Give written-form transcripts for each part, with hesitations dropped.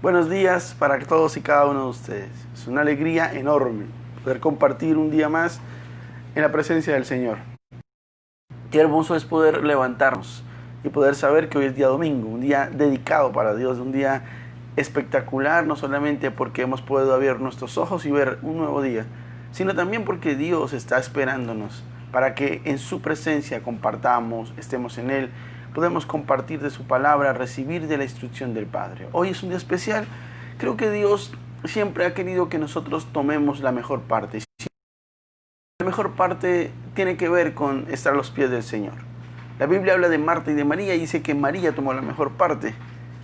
Buenos días para todos y cada uno de ustedes. Es una alegría enorme poder compartir un día más en la presencia del Señor. Qué hermoso es poder levantarnos y poder saber que hoy es día domingo, un día dedicado para Dios, un día espectacular, no solamente porque hemos podido abrir nuestros ojos y ver un nuevo día, sino también porque Dios está esperándonos para que en su presencia compartamos, estemos en Él, podemos compartir de su palabra, recibir de la instrucción del Padre. Hoy es un día especial. Creo que Dios siempre ha querido que nosotros tomemos la mejor parte. La mejor parte tiene que ver con estar a los pies del Señor. La Biblia habla de Marta y de María y dice que María tomó la mejor parte,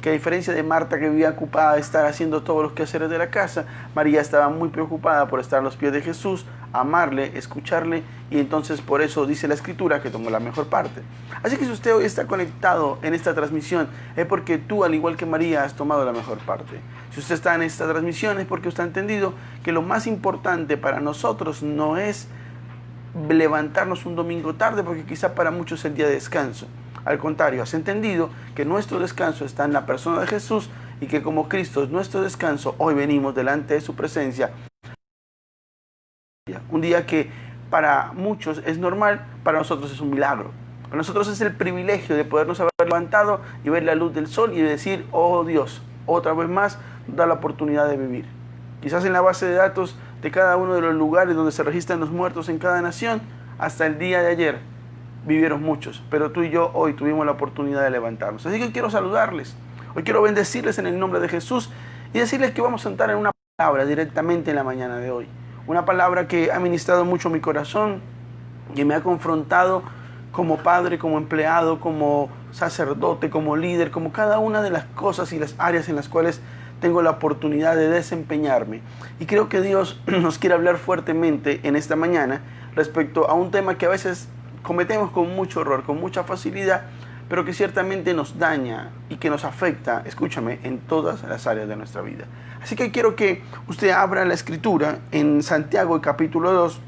que a diferencia de Marta, que vivía ocupada de estar haciendo todos los quehaceres de la casa, María estaba muy preocupada por estar a los pies de Jesús, amarle, escucharle, y entonces por eso dice la Escritura que tomó la mejor parte. Así que si usted hoy está conectado en esta transmisión, es porque tú, al igual que María, has tomado la mejor parte. Si usted está en esta transmisión, es porque usted ha entendido que lo más importante para nosotros no es levantarnos un domingo tarde, porque quizá para muchos es el día de descanso. Al contrario, has entendido que nuestro descanso está en la persona de Jesús y que como Cristo es nuestro descanso, hoy venimos delante de su presencia. Un día que para muchos es normal, para nosotros es un milagro. Para nosotros es el privilegio de podernos haber levantado y ver la luz del sol y decir, oh Dios, otra vez más da la oportunidad de vivir. Quizás en la base de datos de cada uno de los lugares donde se registran los muertos en cada nación, hasta el día de ayer vivieron muchos, pero tú y yo hoy tuvimos la oportunidad de levantarnos. Así que quiero saludarles, hoy quiero bendecirles en el nombre de Jesús y decirles que vamos a entrar en una palabra directamente en la mañana de hoy. Una palabra que ha ministrado mucho mi corazón, que me ha confrontado como padre, como empleado, como sacerdote, como líder, como cada una de las cosas y las áreas en las cuales tengo la oportunidad de desempeñarme. Y creo que Dios nos quiere hablar fuertemente en esta mañana respecto a un tema que a veces cometemos con mucho error, con mucha facilidad, pero que ciertamente nos daña y que nos afecta, escúchame, en todas las áreas de nuestra vida. Así que quiero que usted abra la Escritura en Santiago capítulo 2.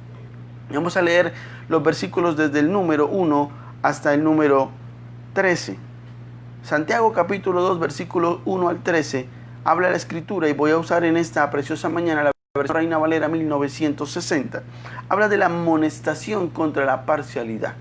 Vamos a leer los versículos desde el número 1 hasta el número 13. Santiago capítulo 2, versículos 1 al 13, habla la Escritura y voy a usar en esta preciosa mañana la versión Reina Valera 1960. Habla de la amonestación contra la parcialidad.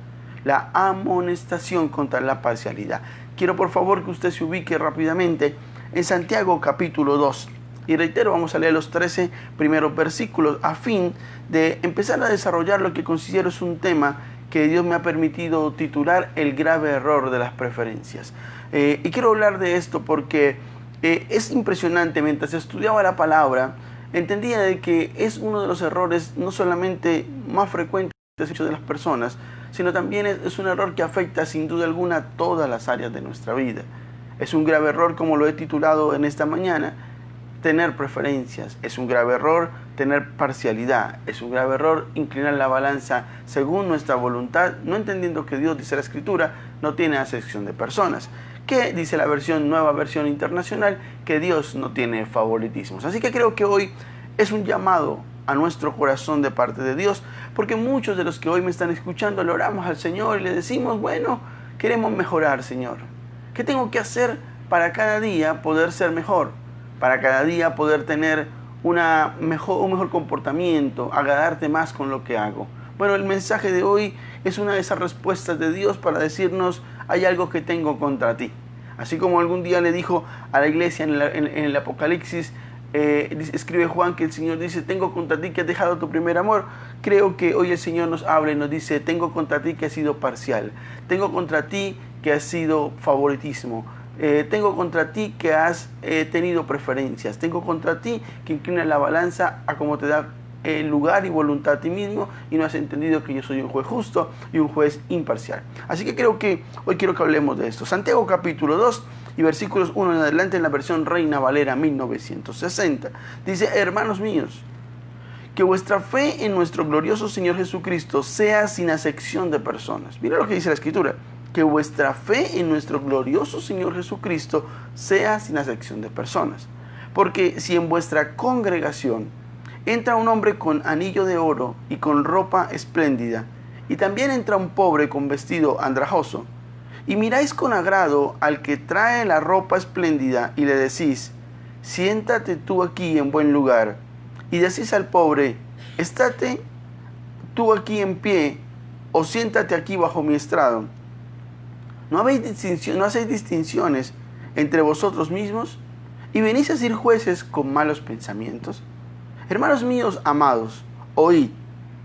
La amonestación contra la parcialidad. Quiero por favor que usted se ubique rápidamente en Santiago capítulo 2. Y reitero, vamos a leer los 13 primeros versículos a fin de empezar a desarrollar lo que considero es un tema que Dios me ha permitido titular el grave error de las preferencias. Y quiero hablar de esto porque es impresionante. Mientras estudiaba la palabra, entendía de que es uno de los errores no solamente más frecuentes de las personas, sino también es un error que afecta sin duda alguna todas las áreas de nuestra vida. Es un grave error, como lo he titulado en esta mañana, tener preferencias. Es un grave error tener parcialidad. Es un grave error inclinar la balanza según nuestra voluntad, no entendiendo que Dios, dice la Escritura, no tiene acepción de personas. Que dice la nueva versión internacional, que Dios no tiene favoritismos. Así que creo que hoy es un llamado a nuestro corazón de parte de Dios, porque muchos de los que hoy me están escuchando le oramos al Señor y le decimos, bueno, queremos mejorar, Señor. ¿Qué tengo que hacer para cada día poder ser mejor? Para cada día poder tener un mejor comportamiento, agradarte más con lo que hago. Bueno, el mensaje de hoy es una de esas respuestas de Dios para decirnos, hay algo que tengo contra ti. Así como algún día le dijo a la iglesia en el Apocalipsis, escribe Juan que el Señor dice, tengo contra ti que has dejado tu primer amor. Creo que hoy el Señor nos habla y nos dice, tengo contra ti que has sido parcial. Tengo contra ti que has sido favoritismo. Tengo contra ti que has tenido preferencias. Tengo contra ti que inclinas la balanza a como te da lugar y voluntad a ti mismo y no has entendido que yo soy un juez justo y un juez imparcial. Así que creo que hoy quiero que hablemos de esto. Santiago capítulo 2 y versículos 1 en adelante en la versión Reina Valera 1960. Dice, hermanos míos, que vuestra fe en nuestro glorioso Señor Jesucristo sea sin acepción de personas. Mira lo que dice la Escritura. Que vuestra fe en nuestro glorioso Señor Jesucristo sea sin acepción de personas. Porque si en vuestra congregación entra un hombre con anillo de oro y con ropa espléndida, y también entra un pobre con vestido andrajoso, y miráis con agrado al que trae la ropa espléndida y le decís, siéntate tú aquí en buen lugar. Y decís al pobre, estate tú aquí en pie, o siéntate aquí bajo mi estrado. ¿No hacéis distinciones entre vosotros mismos? ¿Y venís a ser jueces con malos pensamientos? Hermanos míos amados, oíd,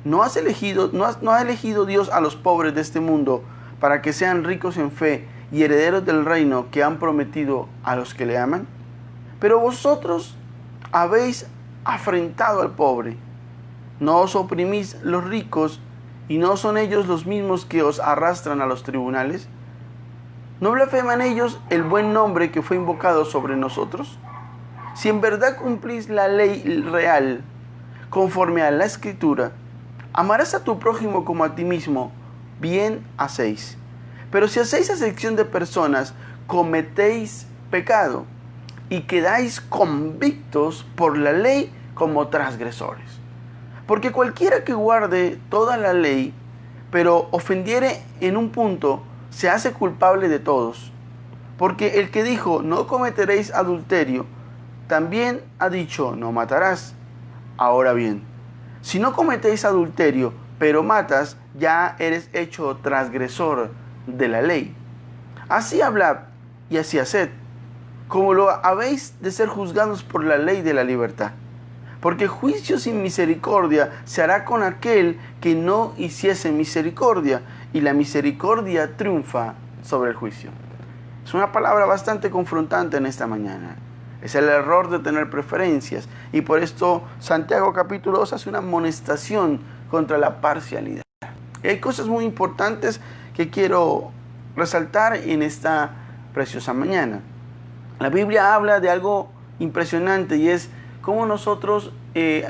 ¿no ha elegido Dios a los pobres de este mundo para que sean ricos en fe y herederos del reino que han prometido a los que le aman? Pero vosotros habéis afrentado al pobre. ¿No os oprimís los ricos y no son ellos los mismos que os arrastran a los tribunales? ¿No blasfeman ellos el buen nombre que fue invocado sobre nosotros? Si en verdad cumplís la ley real, conforme a la Escritura, amarás a tu prójimo como a ti mismo, bien hacéis. Pero si hacéis acepción de personas, cometéis pecado y quedáis convictos por la ley como transgresores. Porque cualquiera que guarde toda la ley, pero ofendiere en un punto, se hace culpable de todos. Porque el que dijo, no cometeréis adulterio, también ha dicho, no matarás. Ahora bien, si no cometéis adulterio, pero matas, ya eres hecho transgresor de la ley. Así hablad y así haced, como lo habéis de ser juzgados por la ley de la libertad. Porque juicio sin misericordia se hará con aquel que no hiciese misericordia, y la misericordia triunfa sobre el juicio. Es una palabra bastante confrontante en esta mañana. Es el error de tener preferencias, y por esto Santiago capítulo 2 hace una amonestación contra la parcialidad. Y hay cosas muy importantes que quiero resaltar en esta preciosa mañana. La Biblia habla de algo impresionante, y es cómo nosotros,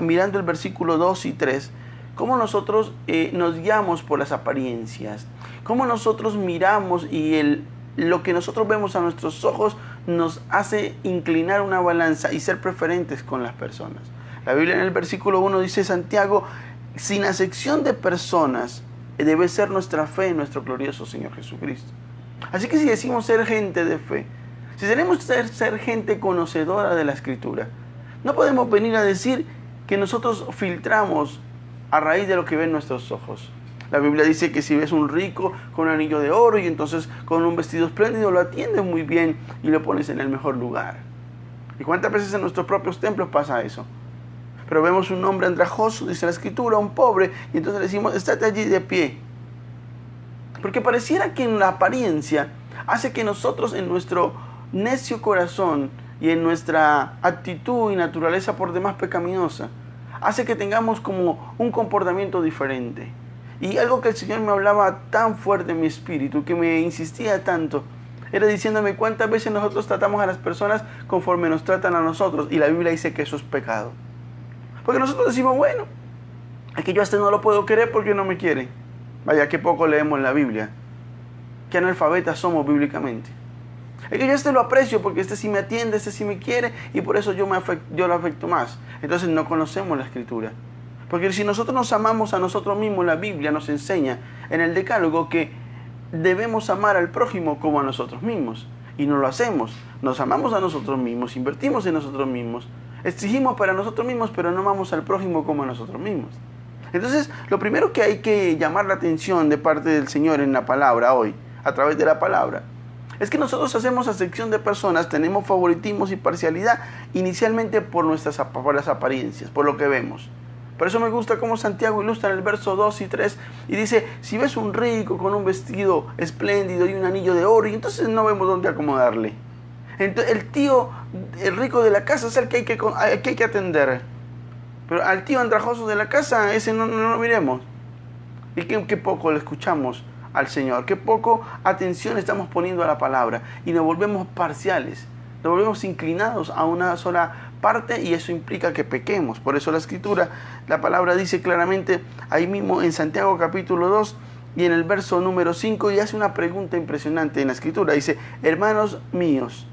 mirando el versículo 2 y 3, cómo nosotros nos guiamos por las apariencias, cómo nosotros miramos y lo que nosotros vemos a nuestros ojos nos hace inclinar una balanza y ser preferentes con las personas. La Biblia en el versículo 1 dice, Santiago, sin acepción de personas, debe ser nuestra fe en nuestro glorioso Señor Jesucristo. Así que si decimos ser gente de fe, si tenemos que ser gente conocedora de la Escritura, no podemos venir a decir que nosotros filtramos a raíz de lo que ven nuestros ojos. La Biblia dice que si ves un rico con un anillo de oro y entonces con un vestido espléndido lo atiendes muy bien y lo pones en el mejor lugar. ¿Y cuántas veces en nuestros propios templos pasa eso? Pero vemos un hombre andrajoso, dice la Escritura, un pobre, y entonces le decimos, estate allí de pie. Porque pareciera que en la apariencia hace que nosotros en nuestro necio corazón y en nuestra actitud y naturaleza por demás pecaminosa, hace que tengamos como un comportamiento diferente. Y algo que el Señor me hablaba tan fuerte en mi espíritu, que me insistía tanto, era diciéndome cuántas veces nosotros tratamos a las personas conforme nos tratan a nosotros, y la Biblia dice que eso es pecado. Porque nosotros decimos, bueno, es que yo a este no lo puedo querer porque no me quiere. Vaya, qué poco leemos en la Biblia. Qué analfabetas somos bíblicamente. Es que yo a este lo aprecio porque este sí me atiende, este sí me quiere, y por eso yo lo afecto más. Entonces no conocemos la Escritura. Porque si nosotros nos amamos a nosotros mismos, la Biblia nos enseña en el Decálogo que debemos amar al prójimo como a nosotros mismos. Y no lo hacemos. Nos amamos a nosotros mismos, invertimos en nosotros mismos, exigimos para nosotros mismos, pero no amamos al prójimo como a nosotros mismos. Entonces, lo primero que hay que llamar la atención de parte del Señor en la palabra hoy, a través de la palabra, es que nosotros hacemos acepción de personas, tenemos favoritismos y parcialidad inicialmente por las apariencias, por lo que vemos. Por eso me gusta cómo Santiago ilustra en el verso 2 y 3 y dice, si ves un rico con un vestido espléndido y un anillo de oro, y entonces no vemos dónde acomodarle. Entonces, el rico de la casa es el que hay que atender. Pero al tío andrajoso de la casa, ese no lo miremos. Y qué poco le escuchamos al Señor, qué poco atención estamos poniendo a la palabra, y nos volvemos parciales, nos volvemos inclinados a una sola parte, y eso implica que pequemos. Por eso la Escritura, la palabra dice claramente ahí mismo en Santiago capítulo 2 y en el verso número 5, y hace una pregunta impresionante en la Escritura. Dice, hermanos míos,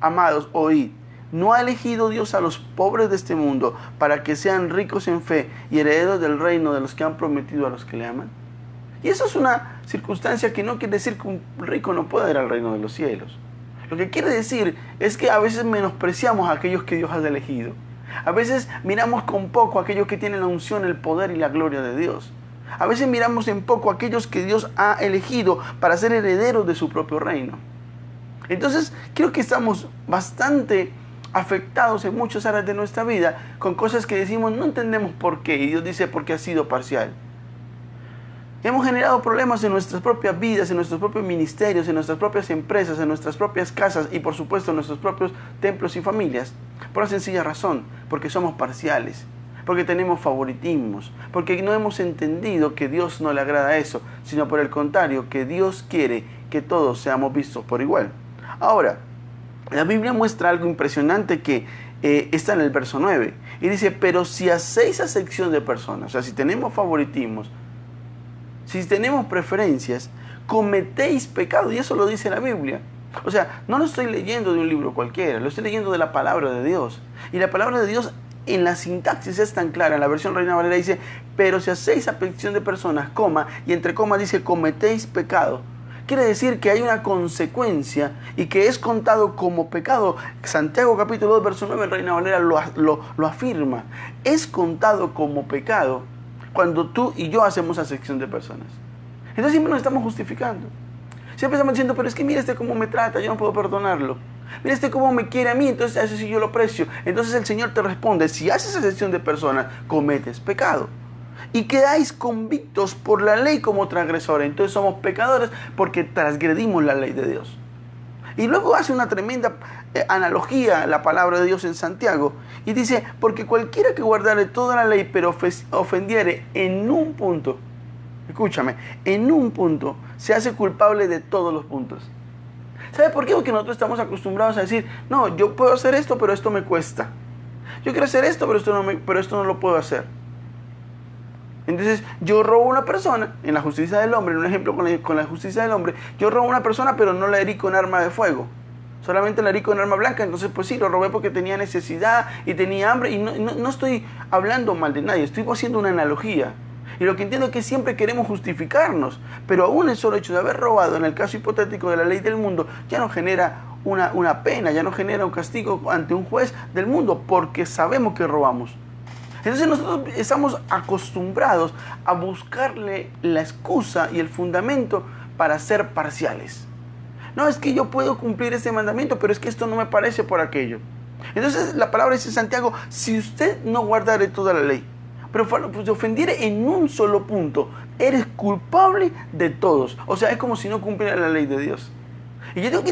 amados, oíd, ¿no ha elegido Dios a los pobres de este mundo para que sean ricos en fe y herederos del reino de los que han prometido a los que le aman? Y eso es una circunstancia que no quiere decir que un rico no pueda ir al reino de los cielos. Lo que quiere decir es que a veces menospreciamos a aquellos que Dios ha elegido. A veces miramos con poco a aquellos que tienen la unción, el poder y la gloria de Dios. A veces miramos en poco a aquellos que Dios ha elegido para ser herederos de su propio reino. Entonces, creo que estamos bastante afectados en muchas áreas de nuestra vida con cosas que decimos no entendemos por qué. Y Dios dice porque ha sido parcial. Hemos generado problemas en nuestras propias vidas, en nuestros propios ministerios, en nuestras propias empresas, en nuestras propias casas y por supuesto en nuestros propios templos y familias. Por una sencilla razón, porque somos parciales, porque tenemos favoritismos, porque no hemos entendido que Dios no le agrada eso, sino por el contrario, que Dios quiere que todos seamos vistos por igual. Ahora, la Biblia muestra algo impresionante que está en el verso 9 y dice, pero si hacéis acepción de personas, o sea, si tenemos favoritismos, si tenemos preferencias, cometéis pecado. Y eso lo dice la Biblia. O sea, no lo estoy leyendo de un libro cualquiera, lo estoy leyendo de la palabra de Dios. Y la palabra de Dios en la sintaxis es tan clara. En la versión Reina Valera dice, pero si hacéis acepción de personas, coma, y entre comas dice, cometéis pecado. Quiere decir que hay una consecuencia y que es contado como pecado. Santiago capítulo 2, verso 9, en Reina Valera lo afirma. Es contado como pecado cuando tú y yo hacemos acepción de personas. Entonces siempre nos estamos justificando. Siempre estamos diciendo, pero es que mira este cómo me trata, yo no puedo perdonarlo. Mira este cómo me quiere a mí, entonces a eso sí yo lo aprecio. Entonces el Señor te responde, si haces acepción de personas, cometes pecado. Y quedáis convictos por la ley como transgresores. Entonces somos pecadores porque transgredimos la ley de Dios. Y luego hace una tremenda analogía la palabra de Dios en Santiago. Y dice, porque cualquiera que guardare toda la ley, pero ofendiere en un punto, escúchame, en un punto, se hace culpable de todos los puntos. ¿Sabe por qué? Porque nosotros estamos acostumbrados a decir, no, yo puedo hacer esto, pero esto me cuesta. Yo quiero hacer esto, pero esto no lo puedo hacer. Entonces, yo robo a una persona, en la justicia del hombre, en un ejemplo con la justicia del hombre, yo robo a una persona, pero no la herí con arma de fuego. Solamente la herí con arma blanca, entonces pues sí, lo robé porque tenía necesidad y tenía hambre. Y no estoy hablando mal de nadie, estoy haciendo una analogía. Y lo que entiendo es que siempre queremos justificarnos, pero aún el solo hecho de haber robado, en el caso hipotético de la ley del mundo, ya no genera una pena, ya no genera un castigo ante un juez del mundo, porque sabemos que robamos. Entonces nosotros estamos acostumbrados a buscarle la excusa y el fundamento para ser parciales. No, es que yo puedo cumplir este mandamiento, pero es que esto no me parece por aquello. Entonces la palabra dice Santiago, si usted no guardare toda la ley, pero pues, ofendiere en un solo punto, eres culpable de todos. O sea, es como si no cumpliera la ley de Dios. Y yo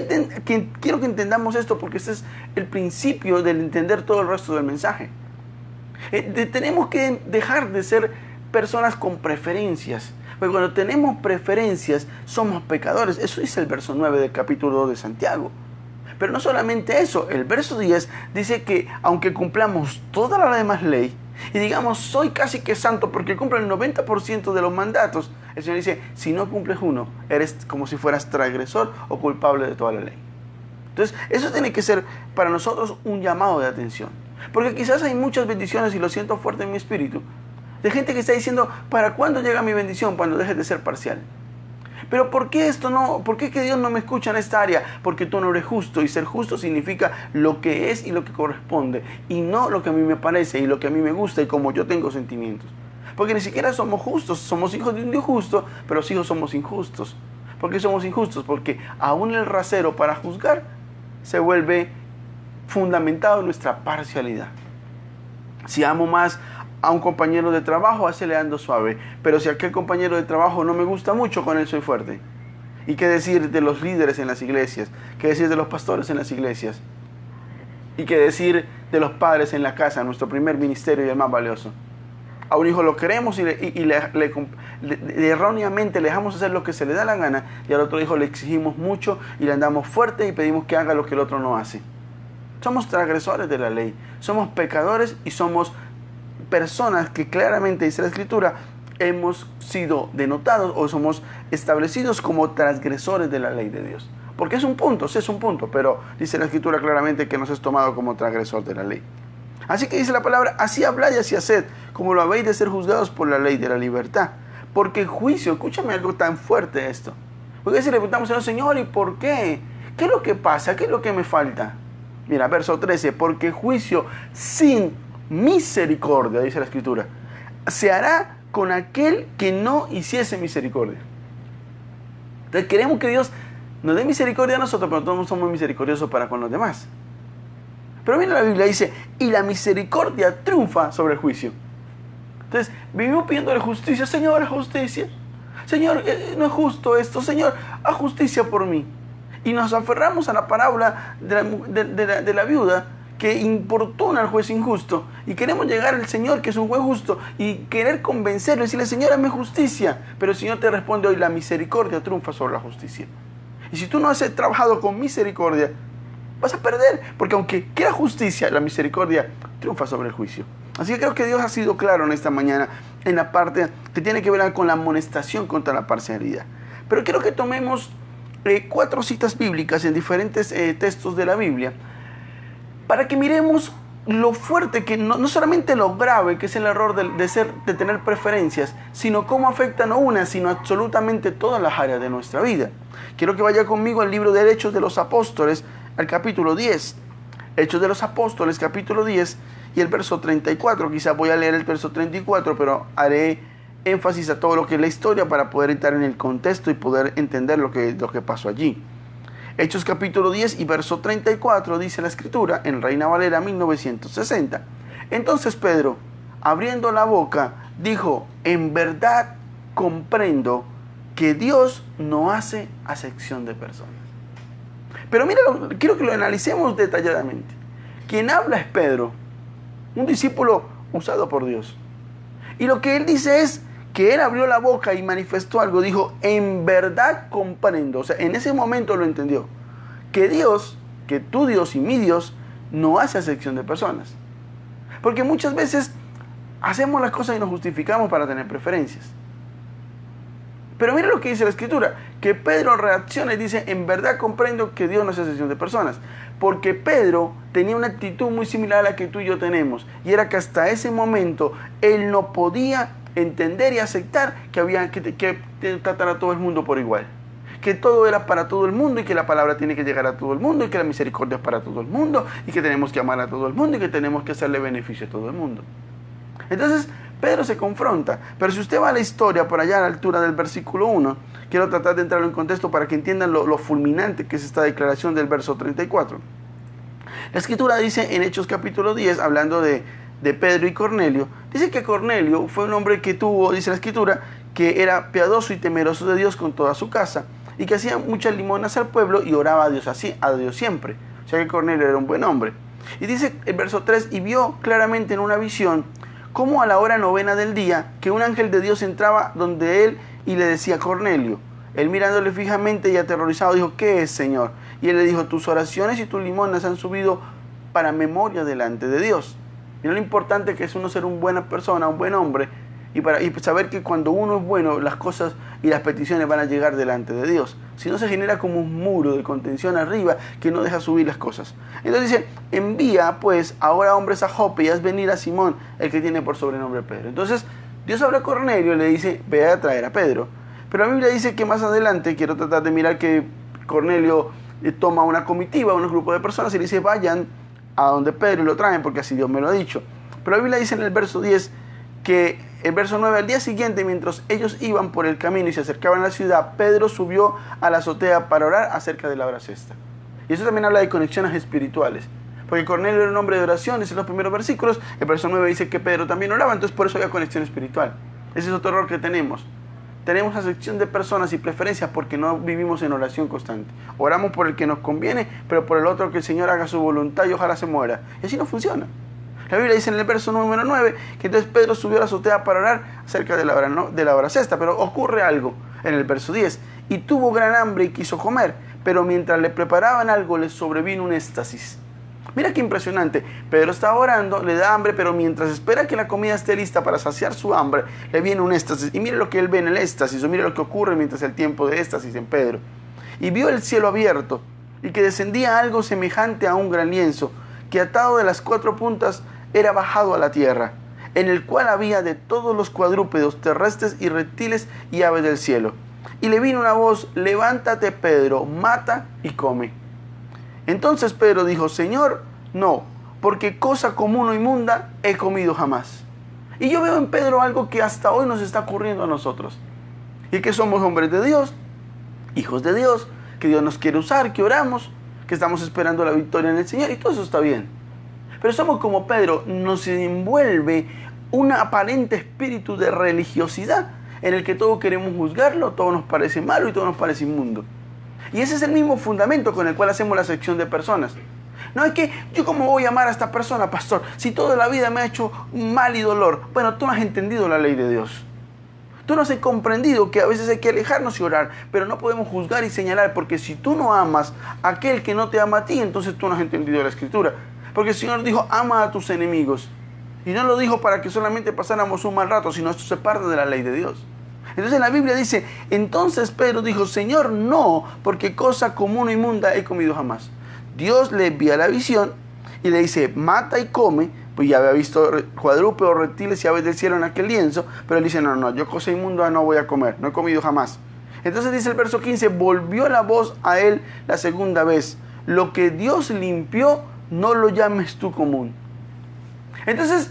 quiero que entendamos esto porque este es el principio del entender todo el resto del mensaje. Tenemos que dejar de ser personas con preferencias. Porque cuando tenemos preferencias, somos pecadores. Eso dice el verso 9 del capítulo 2 de Santiago. Pero no solamente eso, el verso 10 dice que aunque cumplamos toda la demás ley, y digamos, soy casi que santo porque cumplo el 90% de los mandatos, el Señor dice, si no cumples uno, eres como si fueras transgresor o culpable de toda la ley. Entonces, eso tiene que ser para nosotros un llamado de atención. Porque quizás hay muchas bendiciones, y lo siento fuerte en mi espíritu, de gente que está diciendo, ¿para cuándo llega mi bendición? Cuando dejes de ser parcial. Pero ¿por qué esto no? ¿Por qué que Dios no me escucha en esta área? Porque tú no eres justo, y ser justo significa lo que es y lo que corresponde, y no lo que a mí me parece y lo que a mí me gusta y como yo tengo sentimientos. Porque ni siquiera somos justos, somos hijos de un Dios justo, pero los hijos somos injustos. ¿Por qué somos injustos? Porque aún el rasero para juzgar se vuelve fundamentado en nuestra parcialidad. Si amo más a un compañero de trabajo, a ese le ando suave. Pero si aquel compañero de trabajo no me gusta mucho, con él soy fuerte. ¿Y qué decir de los líderes en las iglesias? ¿Qué decir de los pastores en las iglesias? ¿Y qué decir de los padres en la casa, nuestro primer ministerio y el más valioso? A un hijo lo queremos y erróneamente le dejamos hacer lo que se le da la gana, y al otro hijo le exigimos mucho y le andamos fuerte y pedimos que haga lo que el otro no hace. Somos transgresores de la ley, somos pecadores y somos personas que claramente, dice la Escritura, hemos sido denotados o somos establecidos como transgresores de la ley de Dios. Porque es un punto, sí es un punto, pero dice la Escritura claramente que nos es tomado como transgresor de la ley. Así que dice la palabra, así hablad y así haced, como lo habéis de ser juzgados por la ley de la libertad. Porque el juicio, escúchame algo tan fuerte esto. Porque si le preguntamos al Señor, ¿y por qué? ¿Qué es lo que pasa? ¿Qué es lo que me falta? Mira, verso 13, porque juicio sin misericordia, dice la Escritura, se hará con aquel que no hiciese misericordia. Entonces queremos que Dios nos dé misericordia a nosotros, pero todos no somos misericordiosos para con los demás. Pero mira, la Biblia dice, y la misericordia triunfa sobre el juicio. Entonces, vivimos pidiéndole justicia. Señor, justicia. Señor, no es justo esto. Señor, haz justicia por mí. Y nos aferramos a la parábola de la viuda que importuna al juez injusto. Y queremos llegar al Señor, que es un juez justo, y querer convencerlo y decirle, Señor, hazme justicia. Pero el Señor te responde hoy, la misericordia triunfa sobre la justicia. Y si tú no has trabajado con misericordia, vas a perder, porque aunque quiera justicia, la misericordia triunfa sobre el juicio. Así que creo que Dios ha sido claro en esta mañana en la parte que tiene que ver con la amonestación contra la parcialidad. Pero quiero que tomemos 4 citas bíblicas en diferentes textos de la Biblia para que miremos lo fuerte que no solamente lo grave que es el error de tener preferencias, sino cómo afecta no una, sino absolutamente todas las áreas de nuestra vida. Quiero que vaya conmigo al libro de Hechos de los Apóstoles, al capítulo 10. Hechos de los Apóstoles, capítulo 10 y el verso 34. Quizás voy a leer el verso 34, pero haré énfasis a todo lo que es la historia para poder entrar en el contexto y poder entender lo que pasó allí. Hechos capítulo 10 y verso 34 dice la Escritura en Reina Valera 1960. Entonces Pedro, abriendo la boca, dijo, en verdad comprendo que Dios no hace acepción de personas. Pero mira, quiero que lo analicemos detalladamente. Quien habla es Pedro, un discípulo usado por Dios. Y lo que él dice es que él abrió la boca y manifestó algo. Dijo, en verdad comprendo. O sea, en ese momento lo entendió. Que Dios, que tu Dios y mi Dios, no hace acepción de personas. Porque muchas veces hacemos las cosas y nos justificamos para tener preferencias. Pero mira lo que dice la Escritura, que Pedro reacciona y dice, en verdad comprendo que Dios no hace acepción de personas. Porque Pedro tenía una actitud muy similar a la que tú y yo tenemos. Y era que hasta ese momento él no podía entender y aceptar que había que tratar a todo el mundo por igual. Que todo era para todo el mundo y que la palabra tiene que llegar a todo el mundo y que la misericordia es para todo el mundo y que tenemos que amar a todo el mundo y que tenemos que hacerle beneficio a todo el mundo. Entonces Pedro se confronta, pero si usted va a la historia por allá a la altura del versículo 1, quiero tratar de entrar en contexto para que entiendan lo fulminante que es esta declaración del verso 34. La Escritura dice en Hechos capítulo 10, hablando de Pedro y Cornelio, dice que Cornelio fue un hombre que tuvo, dice la Escritura, que era piadoso y temeroso de Dios con toda su casa y que hacía muchas limonas al pueblo y oraba a Dios siempre. O sea que Cornelio era un buen hombre. Y dice el verso 3, y vio claramente en una visión cómo a la hora 9 del día que un ángel de Dios entraba donde él y le decía, Cornelio. Él mirándole fijamente y aterrorizado dijo, ¿qué es, Señor? Y él le dijo, tus oraciones y tus limonas han subido para memoria delante de Dios. Mira lo importante que es uno ser una buena persona, un buen hombre, y saber que cuando uno es bueno, las cosas y las peticiones van a llegar delante de Dios. Si no, se genera como un muro de contención arriba que no deja subir las cosas. Entonces dice, envía pues ahora hombres a Jope y haz venir a Simón, el que tiene por sobrenombre Pedro. Entonces Dios habla a Cornelio y le dice, ve a traer a Pedro. Pero la Biblia dice que más adelante, quiero tratar de mirar que Cornelio toma una comitiva, un grupo de personas y le dice, vayan a donde Pedro y lo traen, porque así Dios me lo ha dicho. Pero la Biblia dice en el verso 10 que el verso 9, al día siguiente, mientras ellos iban por el camino y se acercaban a la ciudad, Pedro subió a la azotea para orar acerca de la hora sexta. Y eso también habla de conexiones espirituales. Porque Cornelio era un hombre de oración, dice en los primeros versículos. El verso 9 dice que Pedro también oraba, entonces por eso había conexión espiritual. Ese es otro error que tenemos. Tenemos acepción de personas y preferencias porque no vivimos en oración constante. Oramos por el que nos conviene, pero por el otro que el Señor haga su voluntad y ojalá se muera. Y así no funciona. La Biblia dice en el verso número 9 que entonces Pedro subió a la azotea para orar acerca de la hora sexta. Pero ocurre algo en el verso 10. Y tuvo gran hambre y quiso comer, pero mientras le preparaban algo le sobrevino un éxtasis. Mira qué impresionante. Pedro está orando, le da hambre, pero mientras espera que la comida esté lista para saciar su hambre, le viene un éxtasis. Y mire lo que él ve en el éxtasis, o mire lo que ocurre mientras el tiempo de éxtasis en Pedro. Y vio el cielo abierto, y que descendía algo semejante a un gran lienzo, que atado de las 4 puntas era bajado a la tierra, en el cual había de todos los cuadrúpedos terrestres y reptiles y aves del cielo. Y le vino una voz, levántate Pedro, mata y come. Entonces Pedro dijo, Señor, no, porque cosa común o inmunda he comido jamás. Y yo veo en Pedro algo que hasta hoy nos está ocurriendo a nosotros. Y que somos hombres de Dios, hijos de Dios, que Dios nos quiere usar, que oramos, que estamos esperando la victoria en el Señor, y todo eso está bien. Pero somos como Pedro, nos envuelve un aparente espíritu de religiosidad en el que todo queremos juzgarlo, todo nos parece malo y todo nos parece inmundo. Y ese es el mismo fundamento con el cual hacemos la sección de personas. No es que yo cómo voy a amar a esta persona, pastor, si toda la vida me ha hecho mal y dolor. Bueno, tú no has entendido la ley de Dios. Tú no has comprendido que a veces hay que alejarnos y orar, pero no podemos juzgar y señalar, porque si tú no amas a aquel que no te ama a ti, entonces tú no has entendido la Escritura. Porque el Señor dijo, ama a tus enemigos. Y no lo dijo para que solamente pasáramos un mal rato, sino esto se parte de la ley de Dios. Entonces la Biblia dice, entonces Pedro dijo, Señor, no, porque cosa común o inmunda he comido jamás. Dios le envía la visión y le dice, mata y come. Pues ya había visto cuadrúpedos, reptiles y aves del cielo en aquel lienzo, pero él dice, no, yo cosa inmunda no voy a comer, no he comido jamás. Entonces dice el verso 15, volvió la voz a él la segunda vez, lo que Dios limpió, no lo llames tú común. Entonces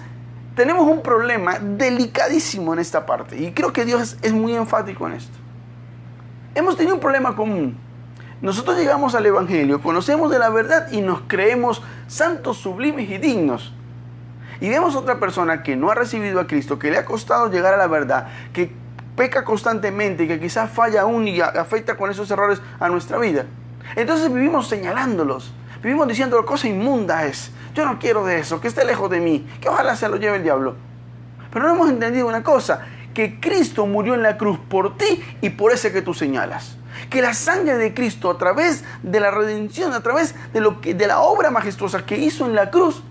tenemos un problema delicadísimo en esta parte, y creo que Dios es muy enfático en esto. Hemos tenido un problema común. Nosotros llegamos al Evangelio, conocemos de la verdad y nos creemos santos, sublimes y dignos. Y vemos otra persona que no ha recibido a Cristo, que le ha costado llegar a la verdad, que peca constantemente y que quizás falla aún y afecta con esos errores a nuestra vida. Entonces vivimos señalándolos, vivimos diciendo cosa inmunda es, yo no quiero de eso, que esté lejos de mí, que ojalá se lo lleve el diablo. Pero no hemos entendido una cosa, que Cristo murió en la cruz por ti y por ese que tú señalas. Que la sangre de Cristo, a través de la redención, a través de la obra majestuosa que hizo en la cruz,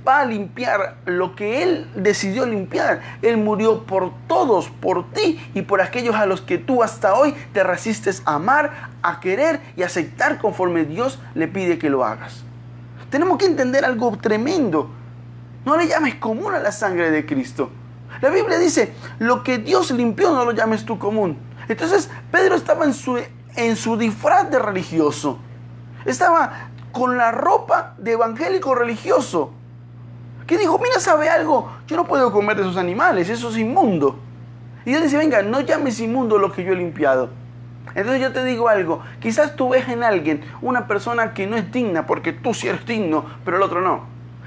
va a limpiar lo que Él decidió limpiar. Él murió por todos, por ti y por aquellos a los que tú hasta hoy te resistes a amar, a querer y a aceptar conforme Dios le pide que lo hagas. Tenemos que entender algo tremendo. No le llames común a la sangre de Cristo. La Biblia dice, lo que Dios limpió no lo llames tú común. Entonces Pedro estaba en su disfraz de religioso. Estaba con la ropa de evangélico religioso. Que dijo, mira, ¿sabe algo? Yo no puedo comer de esos animales, eso es inmundo. Y Dios dice, venga, no llames inmundo lo que yo he limpiado. Entonces yo te digo algo, quizás tú ves en alguien una persona que no es digna, porque tú sí eres digno, pero el otro no.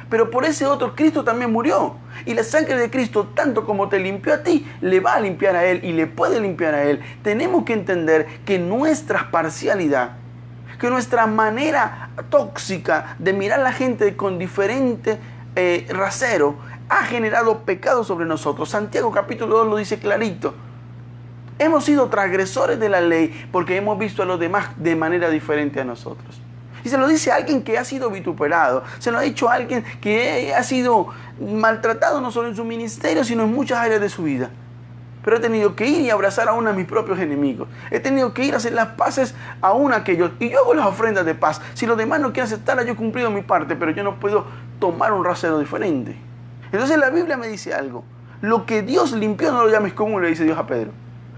Pero por ese otro Cristo también murió. Y la sangre de Cristo, tanto como te limpió a ti, le va a limpiar a Él y le puede limpiar a Él. Tenemos que entender que nuestra parcialidad, que nuestra manera tóxica de mirar a la gente con diferente rasero, ha generado pecado sobre nosotros. Santiago capítulo 2 lo dice clarito. Hemos sido transgresores de la ley porque hemos visto a los demás de manera diferente a nosotros. Y se lo dice a alguien que ha sido vituperado. Se lo ha dicho a alguien que ha sido maltratado no solo en su ministerio, sino en muchas áreas de su vida. Pero he tenido que ir y abrazar a uno de mis propios enemigos. He tenido que ir a hacer las paces a uno de aquellos. Y yo hago las ofrendas de paz. Si los demás no quieren aceptarlas, yo he cumplido mi parte, pero yo no puedo tomar un rasero diferente. Entonces la Biblia me dice algo. Lo que Dios limpió no lo llames común, le dice Dios a Pedro.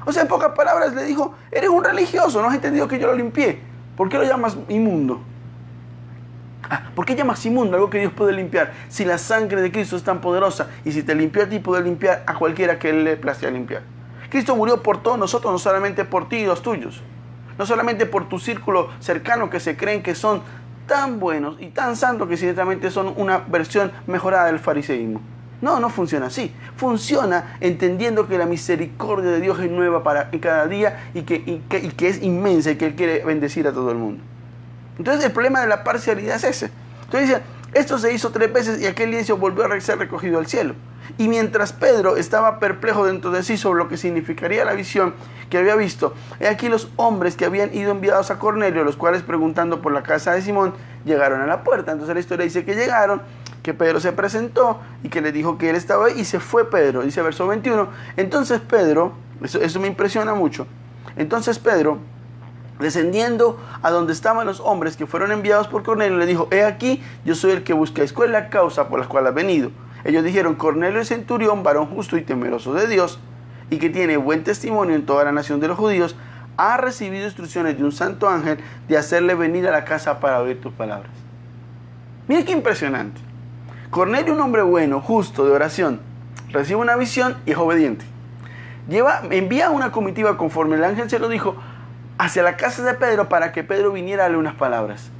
O sea, en pocas palabras le dijo, eres un religioso, no has entendido que yo lo limpié. ¿Por qué lo llamas inmundo? ¿Por qué llamas inmundo algo que Dios puede limpiar? Si la sangre de Cristo es tan poderosa y si te limpió a ti, puede limpiar a cualquiera que Él le plazca limpiar. Cristo murió por todos nosotros, no solamente por ti y los tuyos. No solamente por tu círculo cercano que se creen que son tan buenos y tan santos que ciertamente son una versión mejorada del fariseísmo. No funciona así. Funciona entendiendo que la misericordia de Dios es nueva para cada día y que es inmensa y que Él quiere bendecir a todo el mundo. Entonces el problema de la parcialidad es ese. Entonces dice, esto se hizo 3 veces y aquel lienzo volvió a ser recogido al cielo. Y mientras Pedro estaba perplejo dentro de sí sobre lo que significaría la visión que había visto, he aquí los hombres que habían ido enviados a Cornelio, los cuales preguntando por la casa de Simón, llegaron a la puerta. Entonces la historia dice que llegaron, que Pedro se presentó y que le dijo que él estaba ahí y se fue Pedro. Dice verso 21, entonces Pedro, eso me impresiona mucho, entonces Pedro, descendiendo a donde estaban los hombres que fueron enviados por Cornelio, le dijo, he aquí, yo soy el que buscáis, ¿cuál es la causa por la cual has venido? Ellos dijeron, Cornelio es centurión, varón justo y temeroso de Dios, y que tiene buen testimonio en toda la nación de los judíos, ha recibido instrucciones de un santo ángel de hacerle venir a la casa para oír tus palabras. Mira qué impresionante. Cornelio, un hombre bueno, justo, de oración, recibe una visión y es obediente. Envía una comitiva conforme el ángel se lo dijo hacia la casa de Pedro para que Pedro viniera a darle unas palabras.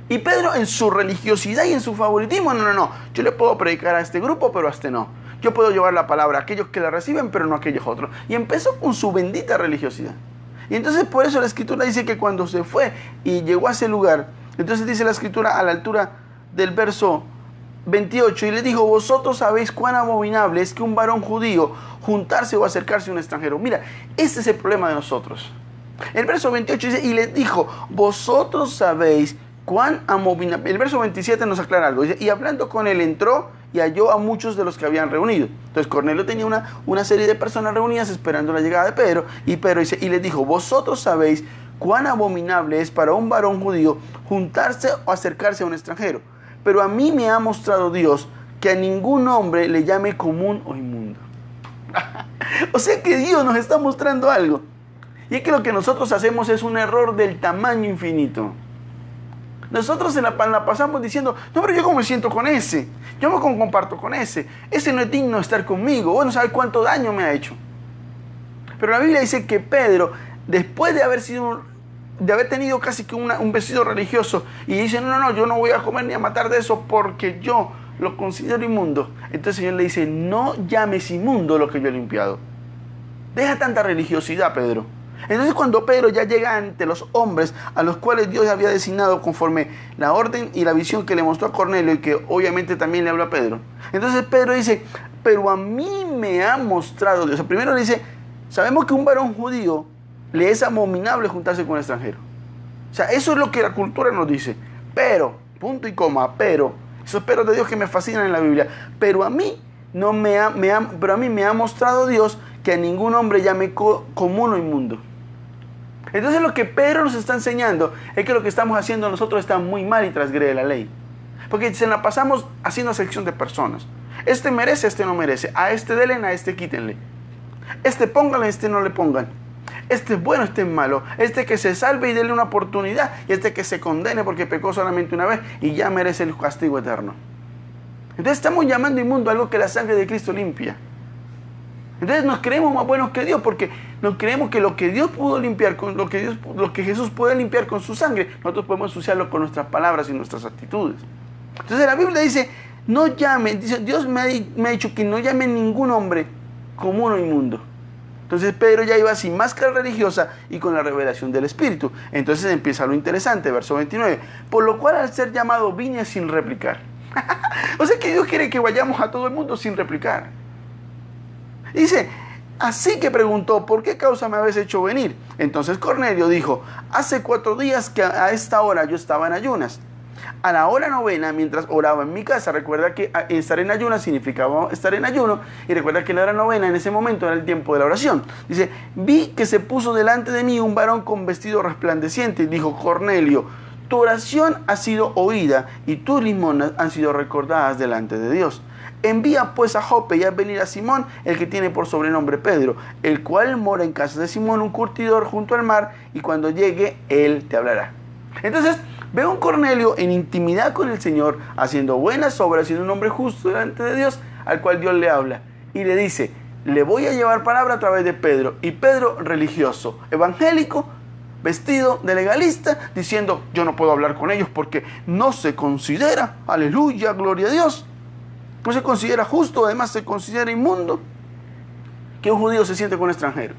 Y Pedro, en su religiosidad y en su favoritismo, no, yo le puedo predicar a este grupo, pero a este no. Yo puedo llevar la palabra a aquellos que la reciben, pero no a aquellos otros. Y empezó con su bendita religiosidad. Y entonces por eso la escritura dice que cuando se fue y llegó a ese lugar, entonces dice la escritura a la altura del verso 28, y le dijo: vosotros sabéis cuán abominable es que un varón judío juntarse o acercarse a un extranjero. Mira, ese es el problema de nosotros. El verso 28 dice: y les dijo, vosotros sabéis cuán abominable. El verso 27 nos aclara algo. Dice: y hablando con él entró y halló a muchos de los que habían reunido. Entonces Cornelio tenía una serie de personas reunidas esperando la llegada de Pedro. Y Pedro dice, y les dijo: vosotros sabéis cuán abominable es para un varón judío juntarse o acercarse a un extranjero. Pero a mí me ha mostrado Dios que a ningún hombre le llame común o inmundo. O sea que Dios nos está mostrando algo. Y es que lo que nosotros hacemos es un error del tamaño infinito. Nosotros se la pasamos diciendo: no, pero yo cómo me siento con ese, yo me comparto con ese no es digno de estar conmigo, bueno, ¿sabe cuánto daño me ha hecho? Pero la Biblia dice que Pedro, después de haber tenido casi que un vestido religioso, y dice: no, yo no voy a comer ni a matar de eso porque yo lo considero inmundo. Entonces el Señor le dice: no llames inmundo lo que yo he limpiado. Deja tanta religiosidad, Pedro. Entonces cuando Pedro ya llega ante los hombres a los cuales Dios había designado conforme la orden y la visión que le mostró a Cornelio, y que obviamente también le habla a Pedro, entonces Pedro dice: pero a mí me ha mostrado Dios. O sea, primero le dice: sabemos que un varón judío le es abominable juntarse con un extranjero. O sea, eso es lo que la cultura nos dice. Pero, punto y coma, pero, esos peros de Dios que me fascinan en la Biblia, pero a mí me ha mostrado Dios que a ningún hombre llame común o inmundo. Entonces lo que Pedro nos está enseñando es que lo que estamos haciendo nosotros está muy mal y transgrede la ley. Porque se la pasamos haciendo sección de personas. Este merece, este no merece. A este denle, a este quítenle. Este pónganle, a este no le pongan. Este es bueno, este es malo. Este que se salve y denle una oportunidad. Y este que se condene porque pecó solamente una vez y ya merece el castigo eterno. Entonces estamos llamando inmundo algo que la sangre de Cristo limpia. Entonces nos creemos más buenos que Dios, porque nos creemos que lo que Dios pudo limpiar, con lo que Jesús puede limpiar con su sangre, nosotros podemos ensuciarlo con nuestras palabras y nuestras actitudes. Entonces la Biblia dice: no llame, dice, Dios me ha dicho que no llame ningún hombre común o inmundo. Entonces Pedro ya iba sin máscara religiosa y con la revelación del Espíritu. Entonces empieza lo interesante, verso 29. Por lo cual, al ser llamado, vine sin replicar. O sea que Dios quiere que vayamos a todo el mundo sin replicar. Dice: así que preguntó: ¿por qué causa me habéis hecho venir? Entonces Cornelio dijo: hace 4 días que a esta hora yo estaba en ayunas. A la hora novena, mientras oraba en mi casa. Recuerda que estar en ayunas significaba estar en ayuno. Y recuerda que la hora novena en ese momento era el tiempo de la oración. Dice: vi que se puso delante de mí un varón con vestido resplandeciente. Y dijo: Cornelio, tu oración ha sido oída y tus limonas han sido recordadas delante de Dios. Envía pues a Jope y haz venir a Simón, el que tiene por sobrenombre Pedro, el cual mora en casa de Simón, un curtidor junto al mar, y cuando llegue, él te hablará. Entonces, veo a un Cornelio en intimidad con el Señor, haciendo buenas obras, siendo un hombre justo delante de Dios, al cual Dios le habla. Y le dice: le voy a llevar palabra a través de Pedro. Y Pedro, religioso, evangélico, vestido de legalista, diciendo: yo no puedo hablar con ellos porque no se considera, aleluya, gloria a Dios, no se considera justo, además se considera inmundo que un judío se siente con un extranjero.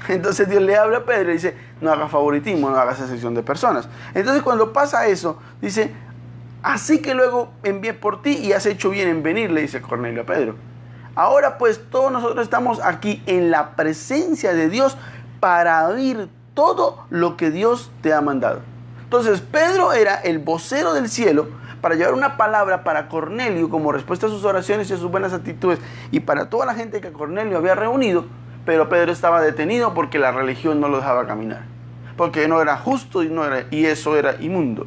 Entonces Dios le habla a Pedro y dice: no hagas favoritismo, no hagas excepción de personas. Entonces cuando pasa eso, dice: así que luego envié por ti y has hecho bien en venir, le dice Cornelio a Pedro. Ahora pues todos nosotros estamos aquí en la presencia de Dios para oír todo lo que Dios te ha mandado. Entonces Pedro era el vocero del cielo para llevar una palabra para Cornelio como respuesta a sus oraciones y a sus buenas actitudes, y para toda la gente que Cornelio había reunido. Pero Pedro estaba detenido porque la religión no lo dejaba caminar, porque no era justo y eso era inmundo.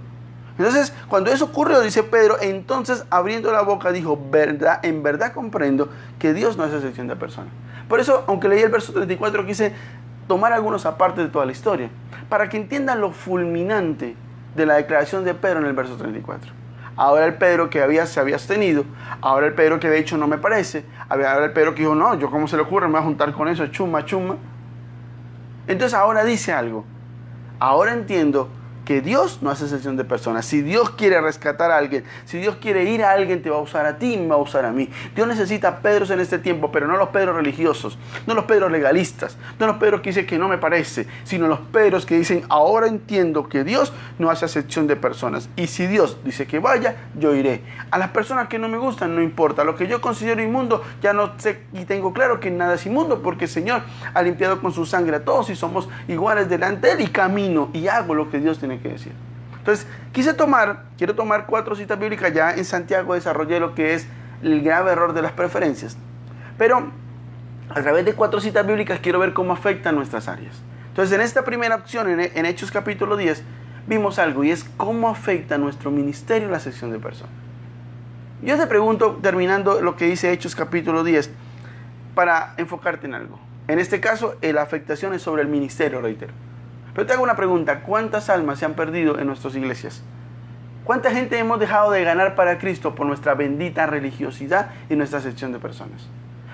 Entonces cuando eso ocurrió, dice Pedro, entonces abriendo la boca dijo: en verdad comprendo que Dios no es excepción de personas. Por eso, aunque leí el verso 34 que dice: tomar algunos apartes de toda la historia, para que entiendan lo fulminante de la declaración de Pedro en el verso 34. Ahora el Pedro que se había abstenido, ahora el Pedro que había dicho no me parece, ahora el Pedro que dijo no, yo cómo se le ocurre, me voy a juntar con eso, chuma, chuma. Entonces ahora dice algo, ahora entiendo que Dios no hace excepción de personas. Si Dios quiere rescatar a alguien, si Dios quiere ir a alguien, te va a usar a ti y me va a usar a mí. Dios necesita Pedros en este tiempo, pero no los Pedros religiosos, no los Pedros legalistas, no los Pedros que dicen que no me parece, sino los Pedros que dicen, ahora entiendo que Dios no hace excepción de personas. Y si Dios dice que vaya, yo iré. A las personas que no me gustan, no importa. Lo que yo considero inmundo, ya no sé y tengo claro que nada es inmundo, porque el Señor ha limpiado con su sangre a todos y somos iguales delante de Él y camino y hago lo que Dios tiene que decir. Entonces, quiero tomar 4 citas bíblicas. Ya en Santiago desarrollé lo que es el grave error de las preferencias. Pero a través de 4 citas bíblicas quiero ver cómo afectan nuestras áreas. Entonces, en esta primera opción, en Hechos capítulo 10, vimos algo y es cómo afecta nuestro ministerio la sección de personas. Yo te pregunto, terminando lo que dice Hechos capítulo 10, para enfocarte en algo. En este caso, la afectación es sobre el ministerio, reitero. Pero te hago una pregunta, ¿cuántas almas se han perdido en nuestras iglesias? ¿Cuánta gente hemos dejado de ganar para Cristo por nuestra bendita religiosidad y nuestra sección de personas?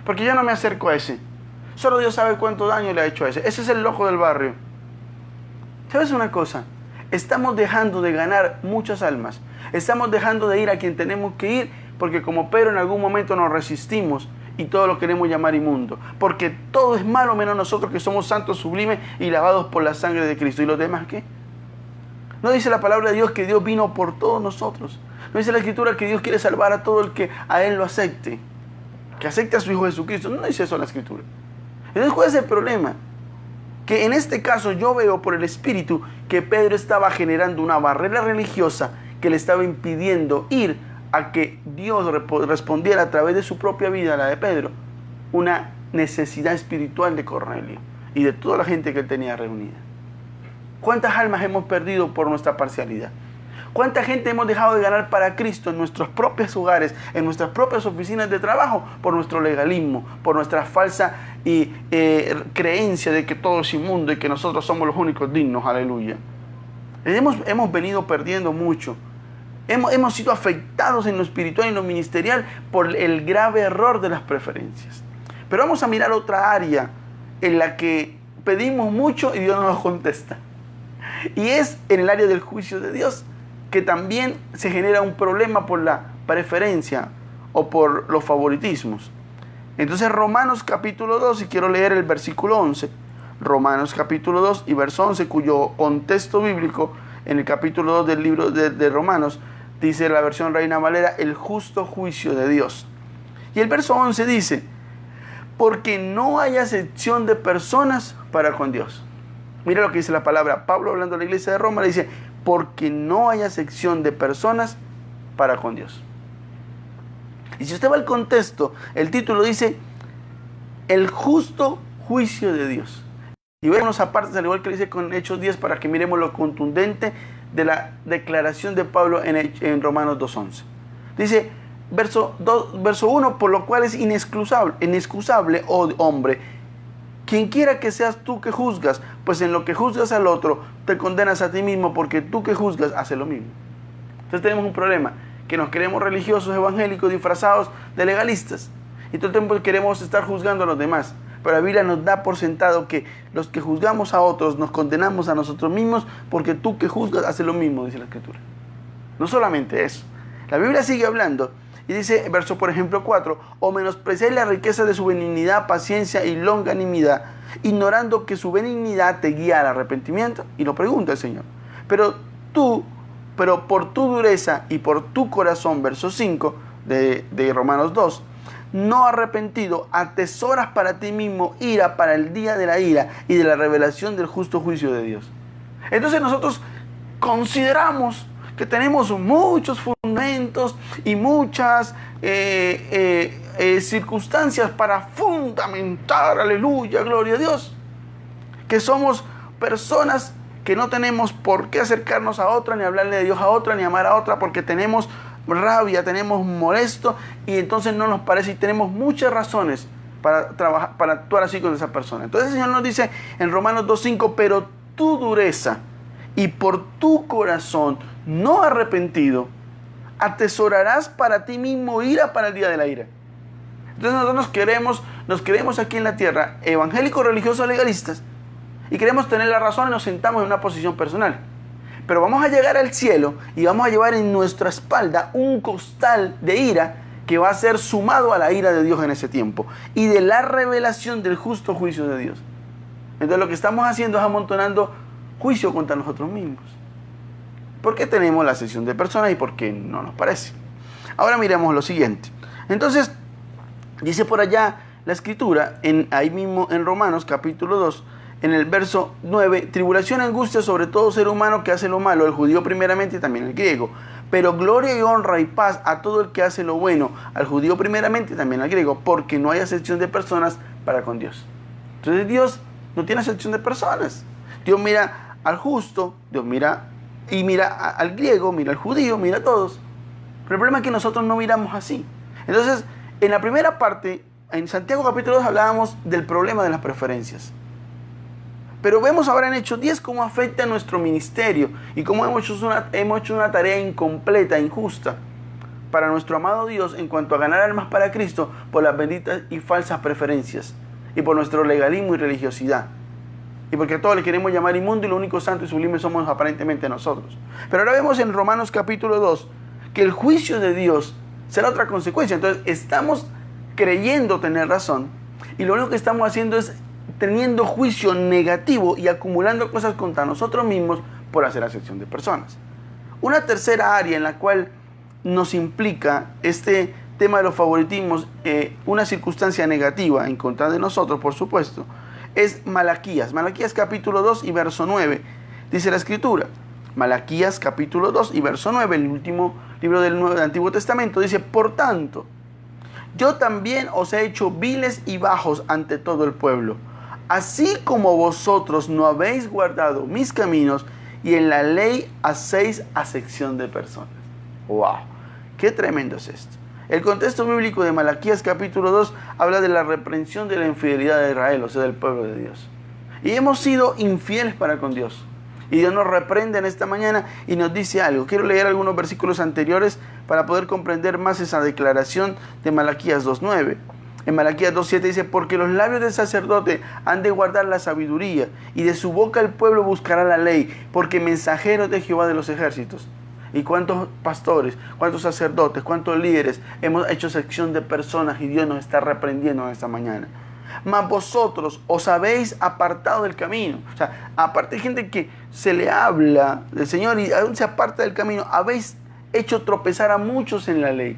Porque yo no me acerco a ese. Solo Dios sabe cuánto daño le ha hecho a ese. Ese es el loco del barrio. ¿Sabes una cosa? Estamos dejando de ganar muchas almas. Estamos dejando de ir a quien tenemos que ir porque como Pedro en algún momento nos resistimos y todo lo queremos llamar inmundo, porque todo es malo menos nosotros que somos santos, sublimes y lavados por la sangre de Cristo. ¿Y los demás qué? No dice la palabra de Dios que Dios vino por todos nosotros. No dice la Escritura que Dios quiere salvar a todo el que a Él lo acepte, que acepte a su Hijo Jesucristo. No dice eso la Escritura. Entonces, ¿cuál es el problema? Que en este caso yo veo por el Espíritu que Pedro estaba generando una barrera religiosa que le estaba impidiendo ir a que Dios respondiera a través de su propia vida, la de Pedro, una necesidad espiritual de Cornelio y de toda la gente que él tenía reunida. ¿Cuántas almas hemos perdido por nuestra parcialidad? ¿Cuánta gente hemos dejado de ganar para Cristo en nuestros propios hogares, en nuestras propias oficinas de trabajo, por nuestro legalismo, por nuestra falsa creencia de que todo es inmundo y que nosotros somos los únicos dignos? Aleluya. Hemos venido perdiendo mucho. Hemos sido afectados en lo espiritual y en lo ministerial por el grave error de las preferencias. Pero vamos a mirar otra área en la que pedimos mucho y Dios no nos contesta. Y es en el área del juicio de Dios, que también se genera un problema por la preferencia o por los favoritismos. Entonces Romanos capítulo 2, y quiero leer el versículo 11. Romanos capítulo 2 y verso 11, cuyo contexto bíblico en el capítulo 2 del libro de Romanos, dice la versión Reina Valera, el justo juicio de Dios. Y el verso 11 dice, porque no hay acepción de personas para con Dios. Mira lo que dice la palabra. Pablo, hablando de la iglesia de Roma, le dice, porque no hay acepción de personas para con Dios. Y si usted va al contexto, el título dice, el justo juicio de Dios. Y vemos aparte, al igual que dice con Hechos 10, para que miremos lo contundente de la declaración de Pablo en Romanos 2.11. Dice, verso 1, por lo cual es inexcusable, oh hombre, quien quiera que seas tú que juzgas, pues en lo que juzgas al otro, te condenas a ti mismo, porque tú que juzgas haces lo mismo. Entonces tenemos un problema, que nos creemos religiosos, evangélicos, disfrazados de legalistas, y todo el tiempo queremos estar juzgando a los demás. Pero la Biblia nos da por sentado que los que juzgamos a otros nos condenamos a nosotros mismos, porque tú que juzgas haces lo mismo, dice la Escritura. No solamente eso. La Biblia sigue hablando y dice, verso por ejemplo 4, o menospreciáis la riqueza de su benignidad, paciencia y longanimidad, ignorando que su benignidad te guía al arrepentimiento. Y lo pregunta el Señor. Pero por tu dureza y por tu corazón, verso 5 de Romanos 2, no arrepentido, atesoras para ti mismo ira para el día de la ira y de la revelación del justo juicio de Dios. Entonces nosotros consideramos que tenemos muchos fundamentos y muchas circunstancias para fundamentar, aleluya, gloria a Dios, que somos personas que no tenemos por qué acercarnos a otra, ni hablarle de Dios a otra, ni amar a otra, porque tenemos rabia, tenemos molesto, y entonces no nos parece, y tenemos muchas razones para trabajar, para actuar así con esa persona. Entonces el Señor nos dice en Romanos 2:5, pero tu dureza y por tu corazón no arrepentido, atesorarás para ti mismo ira para el día de la ira. Entonces nosotros nos queremos aquí en la tierra, evangélicos, religiosos, legalistas, y queremos tener la razón y nos sentamos en una posición personal. Pero vamos a llegar al cielo y vamos a llevar en nuestra espalda un costal de ira que va a ser sumado a la ira de Dios en ese tiempo y de la revelación del justo juicio de Dios. Entonces lo que estamos haciendo es amontonando juicio contra nosotros mismos. ¿Por qué tenemos la sección de personas y por qué no nos parece? Ahora miremos lo siguiente. Entonces, dice por allá la escritura, ahí mismo en Romanos capítulo 2, en el verso 9, tribulación y angustia sobre todo ser humano que hace lo malo, el judío primeramente y también el griego. Pero gloria y honra y paz a todo el que hace lo bueno, al judío primeramente y también al griego, porque no hay acepción de personas para con Dios. Entonces Dios no tiene acepción de personas. Dios mira al justo, Dios mira al griego, mira al judío, mira a todos. Pero el problema es que nosotros no miramos así. Entonces, en la primera parte, en Santiago capítulo 2 hablábamos del problema de las preferencias. Pero vemos ahora en Hechos 10 cómo afecta a nuestro ministerio y cómo hemos hecho una tarea incompleta, injusta para nuestro amado Dios en cuanto a ganar almas para Cristo por las benditas y falsas preferencias y por nuestro legalismo y religiosidad. Y porque a todos le queremos llamar inmundo y lo único santo y sublime somos aparentemente nosotros. Pero ahora vemos en Romanos capítulo 2 que el juicio de Dios será otra consecuencia. Entonces estamos creyendo tener razón y lo único que estamos haciendo es teniendo juicio negativo y acumulando cosas contra nosotros mismos por hacer acepción de personas. Una tercera área en la cual nos implica este tema de los favoritismos, una circunstancia negativa en contra de nosotros, por supuesto, es Malaquías. Malaquías capítulo 2 y verso 9. Dice la escritura, Malaquías capítulo 2 y verso 9, el último libro del Antiguo Testamento, dice, por tanto, yo también os he hecho viles y bajos ante todo el pueblo, así como vosotros no habéis guardado mis caminos y en la ley hacéis acepción de personas. ¡Wow! ¡Qué tremendo es esto! El contexto bíblico de Malaquías capítulo 2 habla de la reprensión de la infidelidad de Israel, o sea, del pueblo de Dios. Y hemos sido infieles para con Dios. Y Dios nos reprende en esta mañana y nos dice algo. Quiero leer algunos versículos anteriores para poder comprender más esa declaración de Malaquías 2.9. En Malaquías 2.7 dice, porque los labios del sacerdote han de guardar la sabiduría, y de su boca el pueblo buscará la ley, porque mensajeros de Jehová de los ejércitos. ¿Y cuántos pastores, cuántos sacerdotes, cuántos líderes hemos hecho sección de personas y Dios nos está reprendiendo en esta mañana? Mas vosotros os habéis apartado del camino. O sea, aparte de gente que se le habla del Señor y aún se aparta del camino, habéis hecho tropezar a muchos en la ley.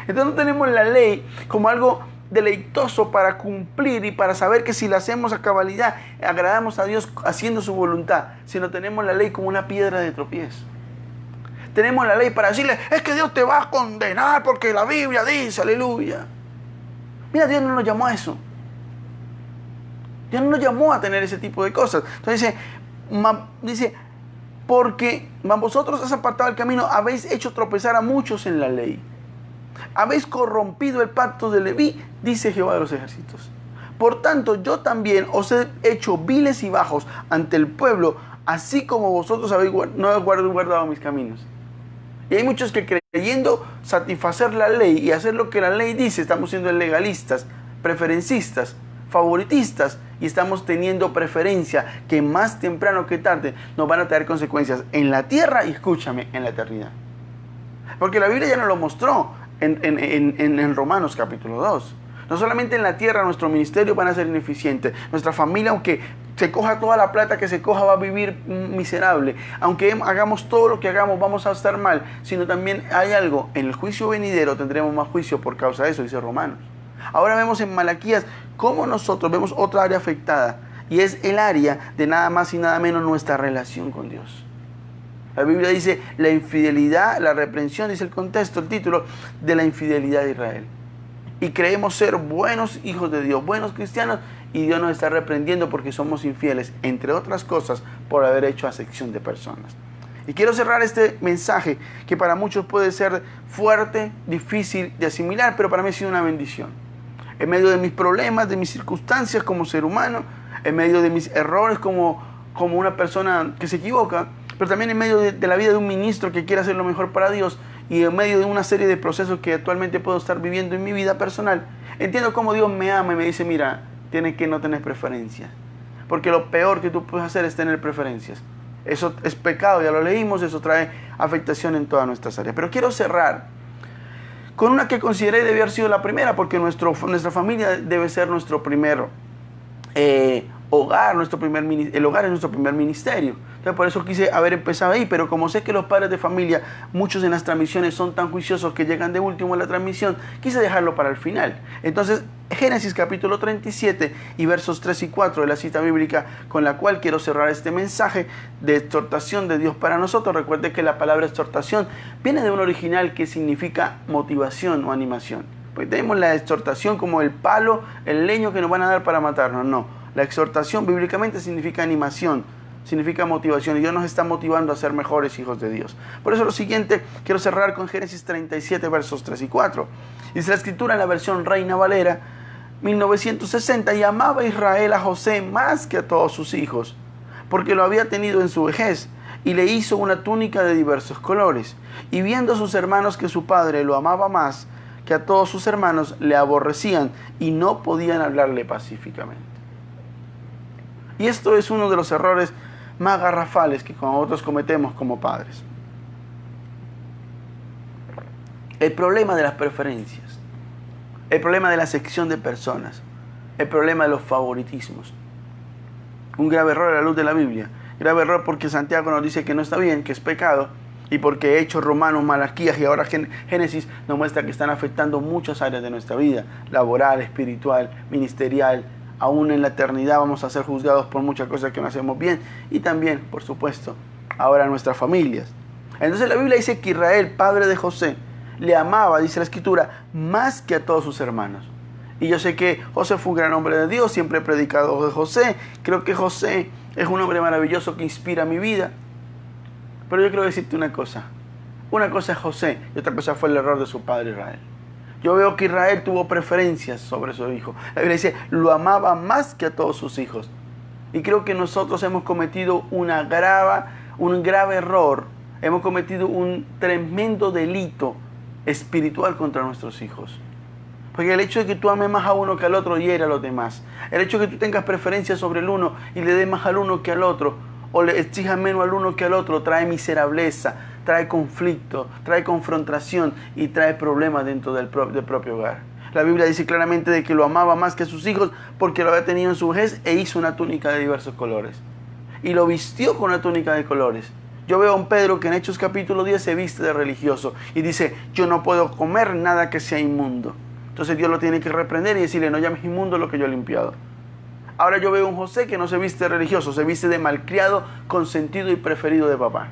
Entonces no tenemos la ley como algo deleitoso para cumplir y para saber que si la hacemos a cabalidad, agradamos a Dios haciendo su voluntad, sino tenemos la ley como una piedra de tropiezo. Tenemos la ley para decirle, es que Dios te va a condenar porque la Biblia dice, aleluya. Mira, Dios no nos llamó a eso. Dios no nos llamó a tener ese tipo de cosas. Entonces dice, porque vosotros has apartado el camino, habéis hecho tropezar a muchos en la ley. Habéis corrompido el pacto de Leví, dice Jehová de los ejércitos. Por tanto, yo también os he hecho viles y bajos ante el pueblo, así como vosotros no habéis guardado mis caminos. Y hay muchos que creyendo satisfacer la ley y hacer lo que la ley dice, estamos siendo legalistas, preferencistas, favoritistas, y estamos teniendo preferencia que más temprano que tarde nos van a traer consecuencias en la tierra y, escúchame, en la eternidad. Porque la Biblia ya nos lo mostró en Romanos capítulo 2. No solamente en la tierra nuestro ministerio van a ser ineficientes, nuestra familia, aunque se coja toda la plata que se coja, va a vivir miserable. Aunque hagamos todo lo que hagamos, vamos a estar mal. Sino también hay algo, en el juicio venidero tendremos más juicio por causa de eso, dice Romanos. Ahora vemos en Malaquías cómo nosotros vemos otra área afectada, y es el área de nada más y nada menos nuestra relación con Dios. La Biblia dice la infidelidad, la reprensión, dice el contexto, el título, de la infidelidad de Israel. Y creemos ser buenos hijos de Dios, buenos cristianos, y Dios nos está reprendiendo porque somos infieles, entre otras cosas, por haber hecho acepción de personas. Y quiero cerrar este mensaje que para muchos puede ser fuerte, difícil de asimilar, pero para mí ha sido una bendición. en medio de mis problemas, de mis circunstancias como ser humano, en medio de mis errores como una persona que se equivoca, pero también en medio de la vida de un ministro que quiere hacer lo mejor para Dios y en medio de una serie de procesos que actualmente puedo estar viviendo en mi vida personal. Entiendo cómo Dios me ama y me dice, mira, tienes que no tener preferencias, porque lo peor que tú puedes hacer es tener preferencias. Eso es pecado, ya lo leímos, eso trae afectación en todas nuestras áreas. Pero quiero cerrar con una que consideré debe haber sido la primera, porque nuestra familia debe ser nuestro primer hogar, el hogar es nuestro primer ministerio. Entonces por eso quise haber empezado ahí, pero como sé que los padres de familia, muchos en las transmisiones son tan juiciosos que llegan de último a la transmisión, quise dejarlo para el final. Entonces Génesis capítulo 37 y versos 3 y 4 de la cita bíblica con la cual quiero cerrar este mensaje de exhortación de Dios para nosotros. Recuerde que la palabra exhortación viene de un original que significa motivación o animación. Pues tenemos la exhortación como el palo, el leño que nos van a dar para matarnos. No, la exhortación bíblicamente significa animación, significa motivación, y Dios nos está motivando a ser mejores hijos de Dios. Por eso lo siguiente, quiero cerrar con Génesis 37 versos 3 y 4. Dice la escritura en la versión Reina Valera 1960, y amaba Israel a José más que a todos sus hijos, porque lo había tenido en su vejez, y le hizo una túnica de diversos colores. Y viendo a sus hermanos que su padre lo amaba más que a todos sus hermanos, le aborrecían y no podían hablarle pacíficamente. Y esto es uno de los errores más garrafales que nosotros cometemos como padres. El problema de las preferencias, el problema de la sección de personas, el problema de los favoritismos. Un grave error a la luz de la Biblia. Grave error porque Santiago nos dice que no está bien, que es pecado, y porque Hechos, Romanos, Malaquías y ahora Génesis nos muestra que están afectando muchas áreas de nuestra vida, laboral, espiritual, ministerial. Aún en la eternidad vamos a ser juzgados por muchas cosas que no hacemos bien, y también, por supuesto, ahora nuestras familias. Entonces la Biblia dice que Israel, padre de José, le amaba, dice la escritura, más que a todos sus hermanos. Y yo sé que José fue un gran hombre de Dios, siempre he predicado de José. Creo que José es un hombre maravilloso que inspira mi vida. Pero yo quiero decirte una cosa. Una cosa es José y otra cosa fue el error de su padre Israel. Yo veo que Israel tuvo preferencias sobre su hijo. La Biblia dice, lo amaba más que a todos sus hijos. Y creo que nosotros hemos cometido un grave error. Hemos cometido un tremendo delito espiritual contra nuestros hijos. Porque el hecho de que tú ames más a uno que al otro hiere a los demás. El hecho de que tú tengas preferencias sobre el uno y le des más al uno que al otro, o le exijas menos al uno que al otro, trae miserableza, trae conflicto, trae confrontación y trae problemas dentro del propio hogar. La Biblia dice claramente de que lo amaba más que a sus hijos porque lo había tenido en su vejez e hizo una túnica de diversos colores. Y lo vistió con una túnica de colores. Yo veo a un Pedro que en Hechos capítulo 10 se viste de religioso y dice, yo no puedo comer nada que sea inmundo. Entonces Dios lo tiene que reprender y decirle, no llames inmundo lo que yo he limpiado. Ahora yo veo a un José que no se viste religioso, se viste de malcriado, consentido y preferido de papá,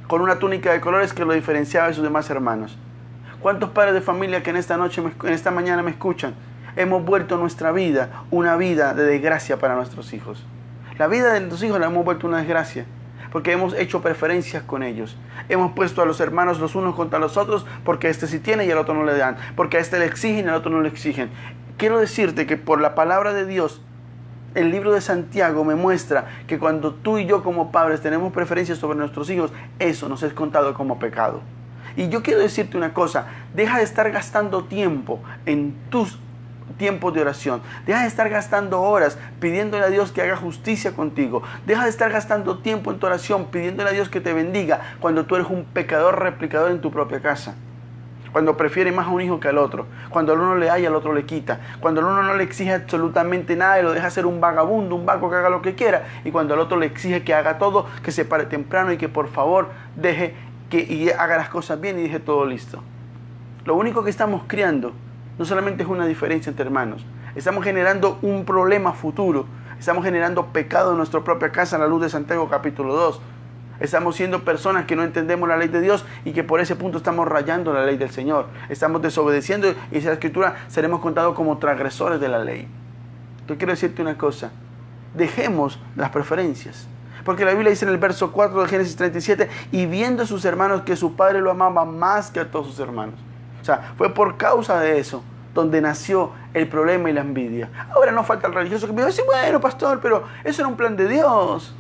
con una túnica de colores que lo diferenciaba de sus demás hermanos. ¿Cuántos padres de familia que en esta mañana me escuchan, hemos vuelto nuestra vida una vida de desgracia para nuestros hijos? La vida de nuestros hijos la hemos vuelto una desgracia, porque hemos hecho preferencias con ellos. Hemos puesto a los hermanos los unos contra los otros, porque este sí tiene y al otro no le dan, porque a este le exigen y al otro no le exigen. Quiero decirte que por la palabra de Dios, el libro de Santiago me muestra que cuando tú y yo como padres tenemos preferencias sobre nuestros hijos, eso nos es contado como pecado. Y yo quiero decirte una cosa, deja de estar gastando tiempo en tus tiempos de oración. Deja de estar gastando horas pidiéndole a Dios que haga justicia contigo. Deja de estar gastando tiempo en tu oración pidiéndole a Dios que te bendiga cuando tú eres un pecador replicador en tu propia casa. Cuando prefiere más a un hijo que al otro, cuando al uno le da y al otro le quita, cuando al uno no le exige absolutamente nada y lo deja ser un vagabundo, un vago que haga lo que quiera, y cuando al otro le exige que haga todo, que se pare temprano y que por favor y haga las cosas bien y deje todo listo. Lo único que estamos creando no solamente es una diferencia entre hermanos, estamos generando un problema futuro, estamos generando pecado en nuestra propia casa a la luz de Santiago capítulo 2. Estamos siendo personas que no entendemos la ley de Dios y que por ese punto estamos rayando la ley del Señor. Estamos desobedeciendo y dice la Escritura, seremos contados como transgresores de la ley. Yo quiero decirte una cosa, dejemos las preferencias. Porque la Biblia dice en el verso 4 de Génesis 37, y viendo a sus hermanos que su padre lo amaba más que a todos sus hermanos. O sea, fue por causa de eso donde nació el problema y la envidia. Ahora no falta el religioso que me dice, bueno, pastor, pero eso era un plan de Dios.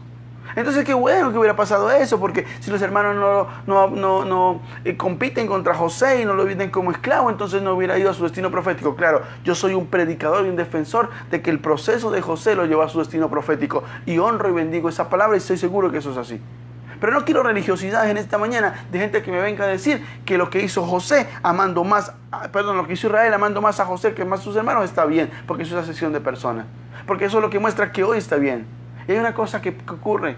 Entonces qué bueno que hubiera pasado eso, porque si los hermanos no compiten contra José y no lo venden como esclavo, entonces no hubiera ido a su destino profético. Claro, yo soy un predicador y un defensor de que el proceso de José lo llevó a su destino profético, y honro y bendigo esa palabra y estoy seguro que eso es así. Pero no quiero religiosidad en esta mañana de gente que me venga a decir que lo que hizo José lo que hizo Israel amando más a José que más a sus hermanos está bien, porque eso es asesión de personas. Porque eso es lo que muestra que hoy está bien. Y hay una cosa que ocurre.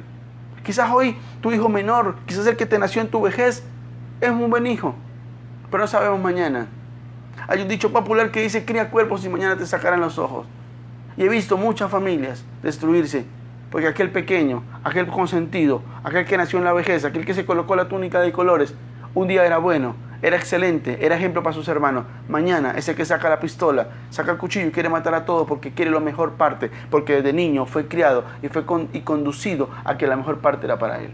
Quizás hoy tu hijo menor, quizás el que te nació en tu vejez, es un buen hijo, pero no sabemos mañana. Hay un dicho popular que dice, cría cuerpos y mañana te sacarán los ojos. Y he visto muchas familias destruirse, porque aquel pequeño, aquel consentido, aquel que nació en la vejez, aquel que se colocó la túnica de colores, un día era bueno, era excelente, era ejemplo para sus hermanos. Mañana ese que saca la pistola, saca el cuchillo y quiere matar a todos porque quiere la mejor parte, porque desde niño fue criado y fue conducido a que la mejor parte era para él.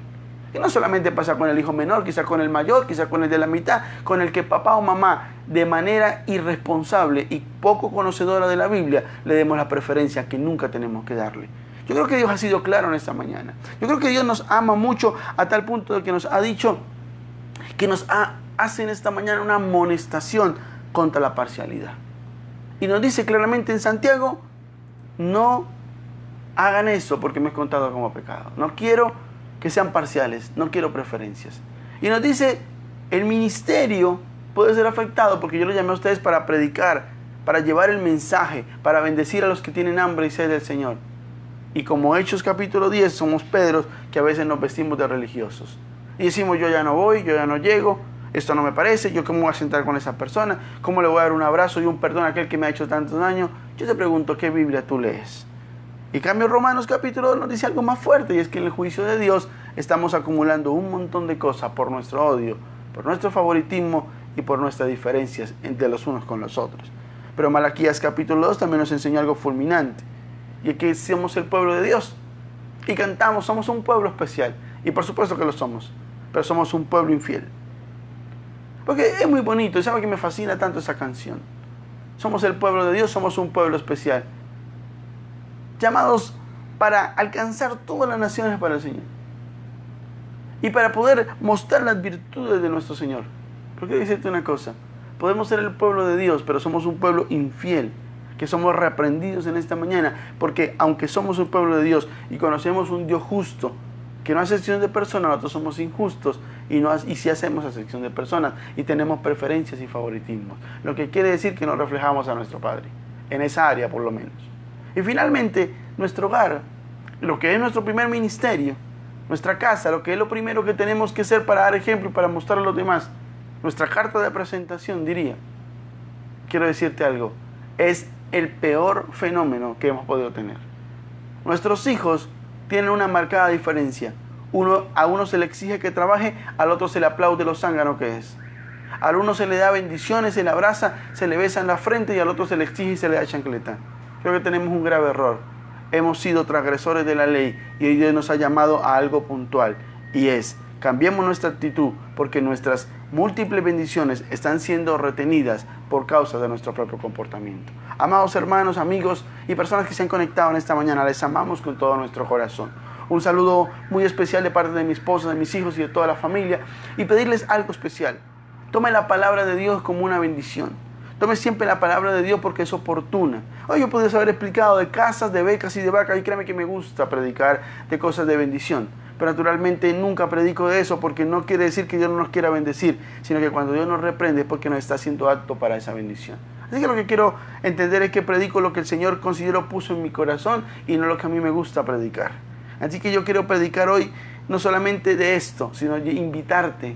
Y no solamente pasa con el hijo menor, quizá con el mayor, quizá con el de la mitad, con el que papá o mamá de manera irresponsable y poco conocedora de la Biblia le demos la preferencia que nunca tenemos que darle. Yo creo que Dios ha sido claro en esta mañana. Yo creo que Dios nos ama mucho a tal punto de que nos ha dicho que hace en esta mañana una amonestación contra la parcialidad. Y nos dice claramente en Santiago, no hagan eso porque me es contado como pecado. No quiero que sean parciales, no quiero preferencias. Y nos dice, el ministerio puede ser afectado porque yo lo llamé a ustedes para predicar, para llevar el mensaje, para bendecir a los que tienen hambre y sed del Señor. Y como Hechos capítulo 10 somos Pedros que a veces nos vestimos de religiosos. Y decimos, yo ya no voy, yo ya no llego, esto no me parece, yo cómo voy a sentar con esa persona, cómo le voy a dar un abrazo y un perdón a aquel que me ha hecho tanto daño. Yo te pregunto, ¿qué Biblia tú lees? Y cambio Romanos capítulo 2 nos dice algo más fuerte, y es que en el juicio de Dios estamos acumulando un montón de cosas por nuestro odio, por nuestro favoritismo y por nuestras diferencias entre los unos con los otros. Pero Malaquías capítulo 2 también nos enseñó algo fulminante, y es que somos el pueblo de Dios y cantamos, somos un pueblo especial, y por supuesto que lo somos, pero somos un pueblo infiel. Porque es muy bonito, y sabe que me fascina tanto esa canción. Somos el pueblo de Dios, somos un pueblo especial, llamados para alcanzar todas las naciones para el Señor y para poder mostrar las virtudes de nuestro Señor. Porque quiero decirte una cosa, podemos ser el pueblo de Dios, pero somos un pueblo infiel, que somos reprendidos en esta mañana, porque aunque somos un pueblo de Dios y conocemos un Dios justo, que no hace excepción de personas, nosotros somos injustos y sí hacemos excepción de personas y tenemos preferencias y favoritismos, lo que quiere decir que no reflejamos a nuestro Padre, en esa área por lo menos. Y finalmente, nuestro hogar, lo que es nuestro primer ministerio, nuestra casa, lo que es lo primero que tenemos que hacer para dar ejemplo y para mostrar a los demás, nuestra carta de presentación, diría, quiero decirte algo, es el peor fenómeno que hemos podido tener. Nuestros hijos tienen una marcada diferencia. A uno se le exige que trabaje, al otro se le aplaude lo zángano que es. Al uno se le da bendiciones, se le abraza, se le besa en la frente, y al otro se le exige y se le da chancleta. Creo que tenemos un grave error. Hemos sido transgresores de la ley y hoy Dios nos ha llamado a algo puntual, y es, cambiemos nuestra actitud porque nuestras múltiples bendiciones están siendo retenidas por causa de nuestro propio comportamiento. Amados hermanos, amigos y personas que se han conectado en esta mañana, les amamos con todo nuestro corazón. Un saludo muy especial de parte de mi esposa, de mis hijos y de toda la familia, y pedirles algo especial. Tome la palabra de Dios como una bendición. Tome siempre la palabra de Dios porque es oportuna. Hoy yo podría haber explicado de casas, de becas y de vacas, y créeme que me gusta predicar de cosas de bendición. Pero naturalmente nunca predico de eso porque no quiere decir que Dios no nos quiera bendecir, sino que cuando Dios nos reprende es porque nos está haciendo apto para esa bendición. Así que lo que quiero entender es que predico lo que el Señor considero puso en mi corazón y no lo que a mí me gusta predicar. Así que yo quiero predicar hoy no solamente de esto, sino invitarte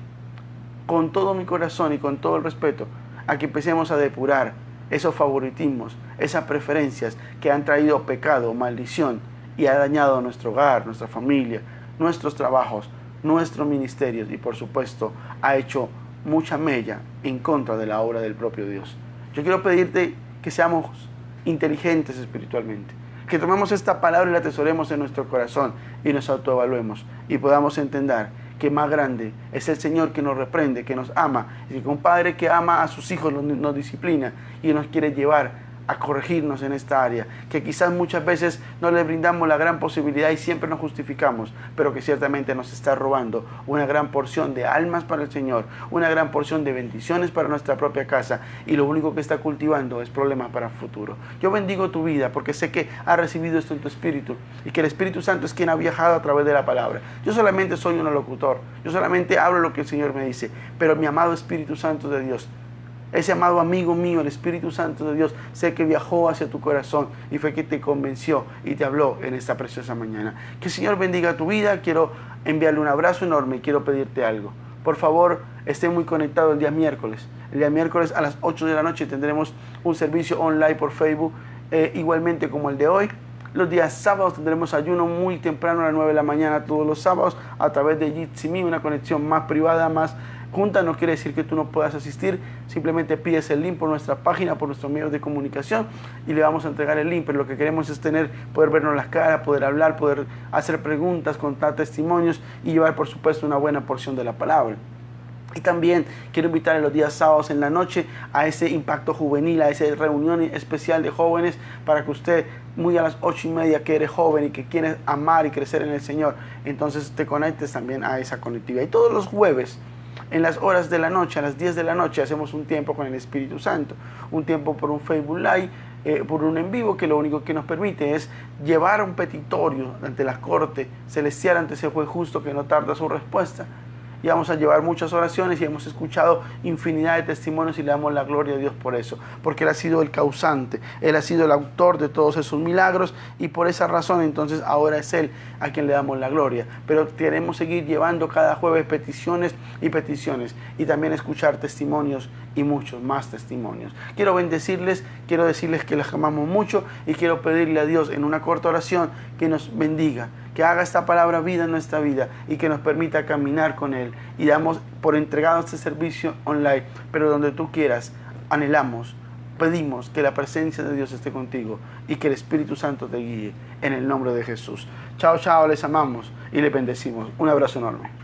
con todo mi corazón y con todo el respeto a que empecemos a depurar esos favoritismos, esas preferencias que han traído pecado, maldición y ha dañado nuestro hogar, nuestra familia, nuestros trabajos, nuestros ministerios y por supuesto ha hecho mucha mella en contra de la obra del propio Dios. Yo quiero pedirte que seamos inteligentes espiritualmente, que tomemos esta palabra y la atesoremos en nuestro corazón y nos autoevaluemos y podamos entender que más grande es el Señor, que nos reprende, que nos ama, y que un padre que ama a sus hijos nos disciplina y nos quiere llevar a corregirnos en esta área, que quizás muchas veces no le brindamos la gran posibilidad y siempre nos justificamos, pero que ciertamente nos está robando una gran porción de almas para el Señor, una gran porción de bendiciones para nuestra propia casa, y lo único que está cultivando es problemas para el futuro. Yo bendigo tu vida porque sé que has recibido esto en tu espíritu y que el Espíritu Santo es quien ha viajado a través de la palabra. Yo solamente soy un locutor, yo solamente hablo lo que el Señor me dice, pero mi amado Espíritu Santo de Dios, ese amado amigo mío, el Espíritu Santo de Dios, sé que viajó hacia tu corazón y fue que te convenció y te habló en esta preciosa mañana. Que el Señor bendiga tu vida. Quiero enviarle un abrazo enorme y quiero pedirte algo. Por favor, esté muy conectado el día miércoles. El día miércoles a las 8 de la noche tendremos un servicio online por Facebook, igualmente como el de hoy. Los días sábados tendremos ayuno muy temprano a las 9 de la mañana todos los sábados a través de Jitsi, una conexión más privada, más junta. No quiere decir que tú no puedas asistir, simplemente pides el link por nuestra página, por nuestros medios de comunicación y le vamos a entregar el link, pero lo que queremos es poder vernos las caras, poder hablar, poder hacer preguntas, contar testimonios y llevar por supuesto una buena porción de la palabra. Y también quiero invitarle los días sábados en la noche a ese impacto juvenil, a esa reunión especial de jóvenes, para que usted muy a las 8:30, que eres joven y que quieres amar y crecer en el Señor, entonces te conectes también a esa conectividad. Y todos los jueves, en las horas de la noche, a las 10 de la noche, hacemos un tiempo con el Espíritu Santo, un tiempo por un Facebook Live, por un en vivo, que lo único que nos permite es llevar un petitorio ante la corte celestial, ante ese juez justo que no tarda su respuesta. Y vamos a llevar muchas oraciones y hemos escuchado infinidad de testimonios y le damos la gloria a Dios por eso, porque Él ha sido el causante, Él ha sido el autor de todos esos milagros y por esa razón entonces ahora es Él a quien le damos la gloria. Pero queremos seguir llevando cada jueves peticiones y también escuchar testimonios y muchos más testimonios. Quiero bendecirles, quiero decirles que les amamos mucho y quiero pedirle a Dios en una corta oración que nos bendiga, que haga esta palabra vida en nuestra vida y que nos permita caminar con Él. Y damos por entregado este servicio online, pero donde tú quieras, anhelamos, pedimos que la presencia de Dios esté contigo y que el Espíritu Santo te guíe en el nombre de Jesús. Chao, chao, les amamos y les bendecimos. Un abrazo enorme.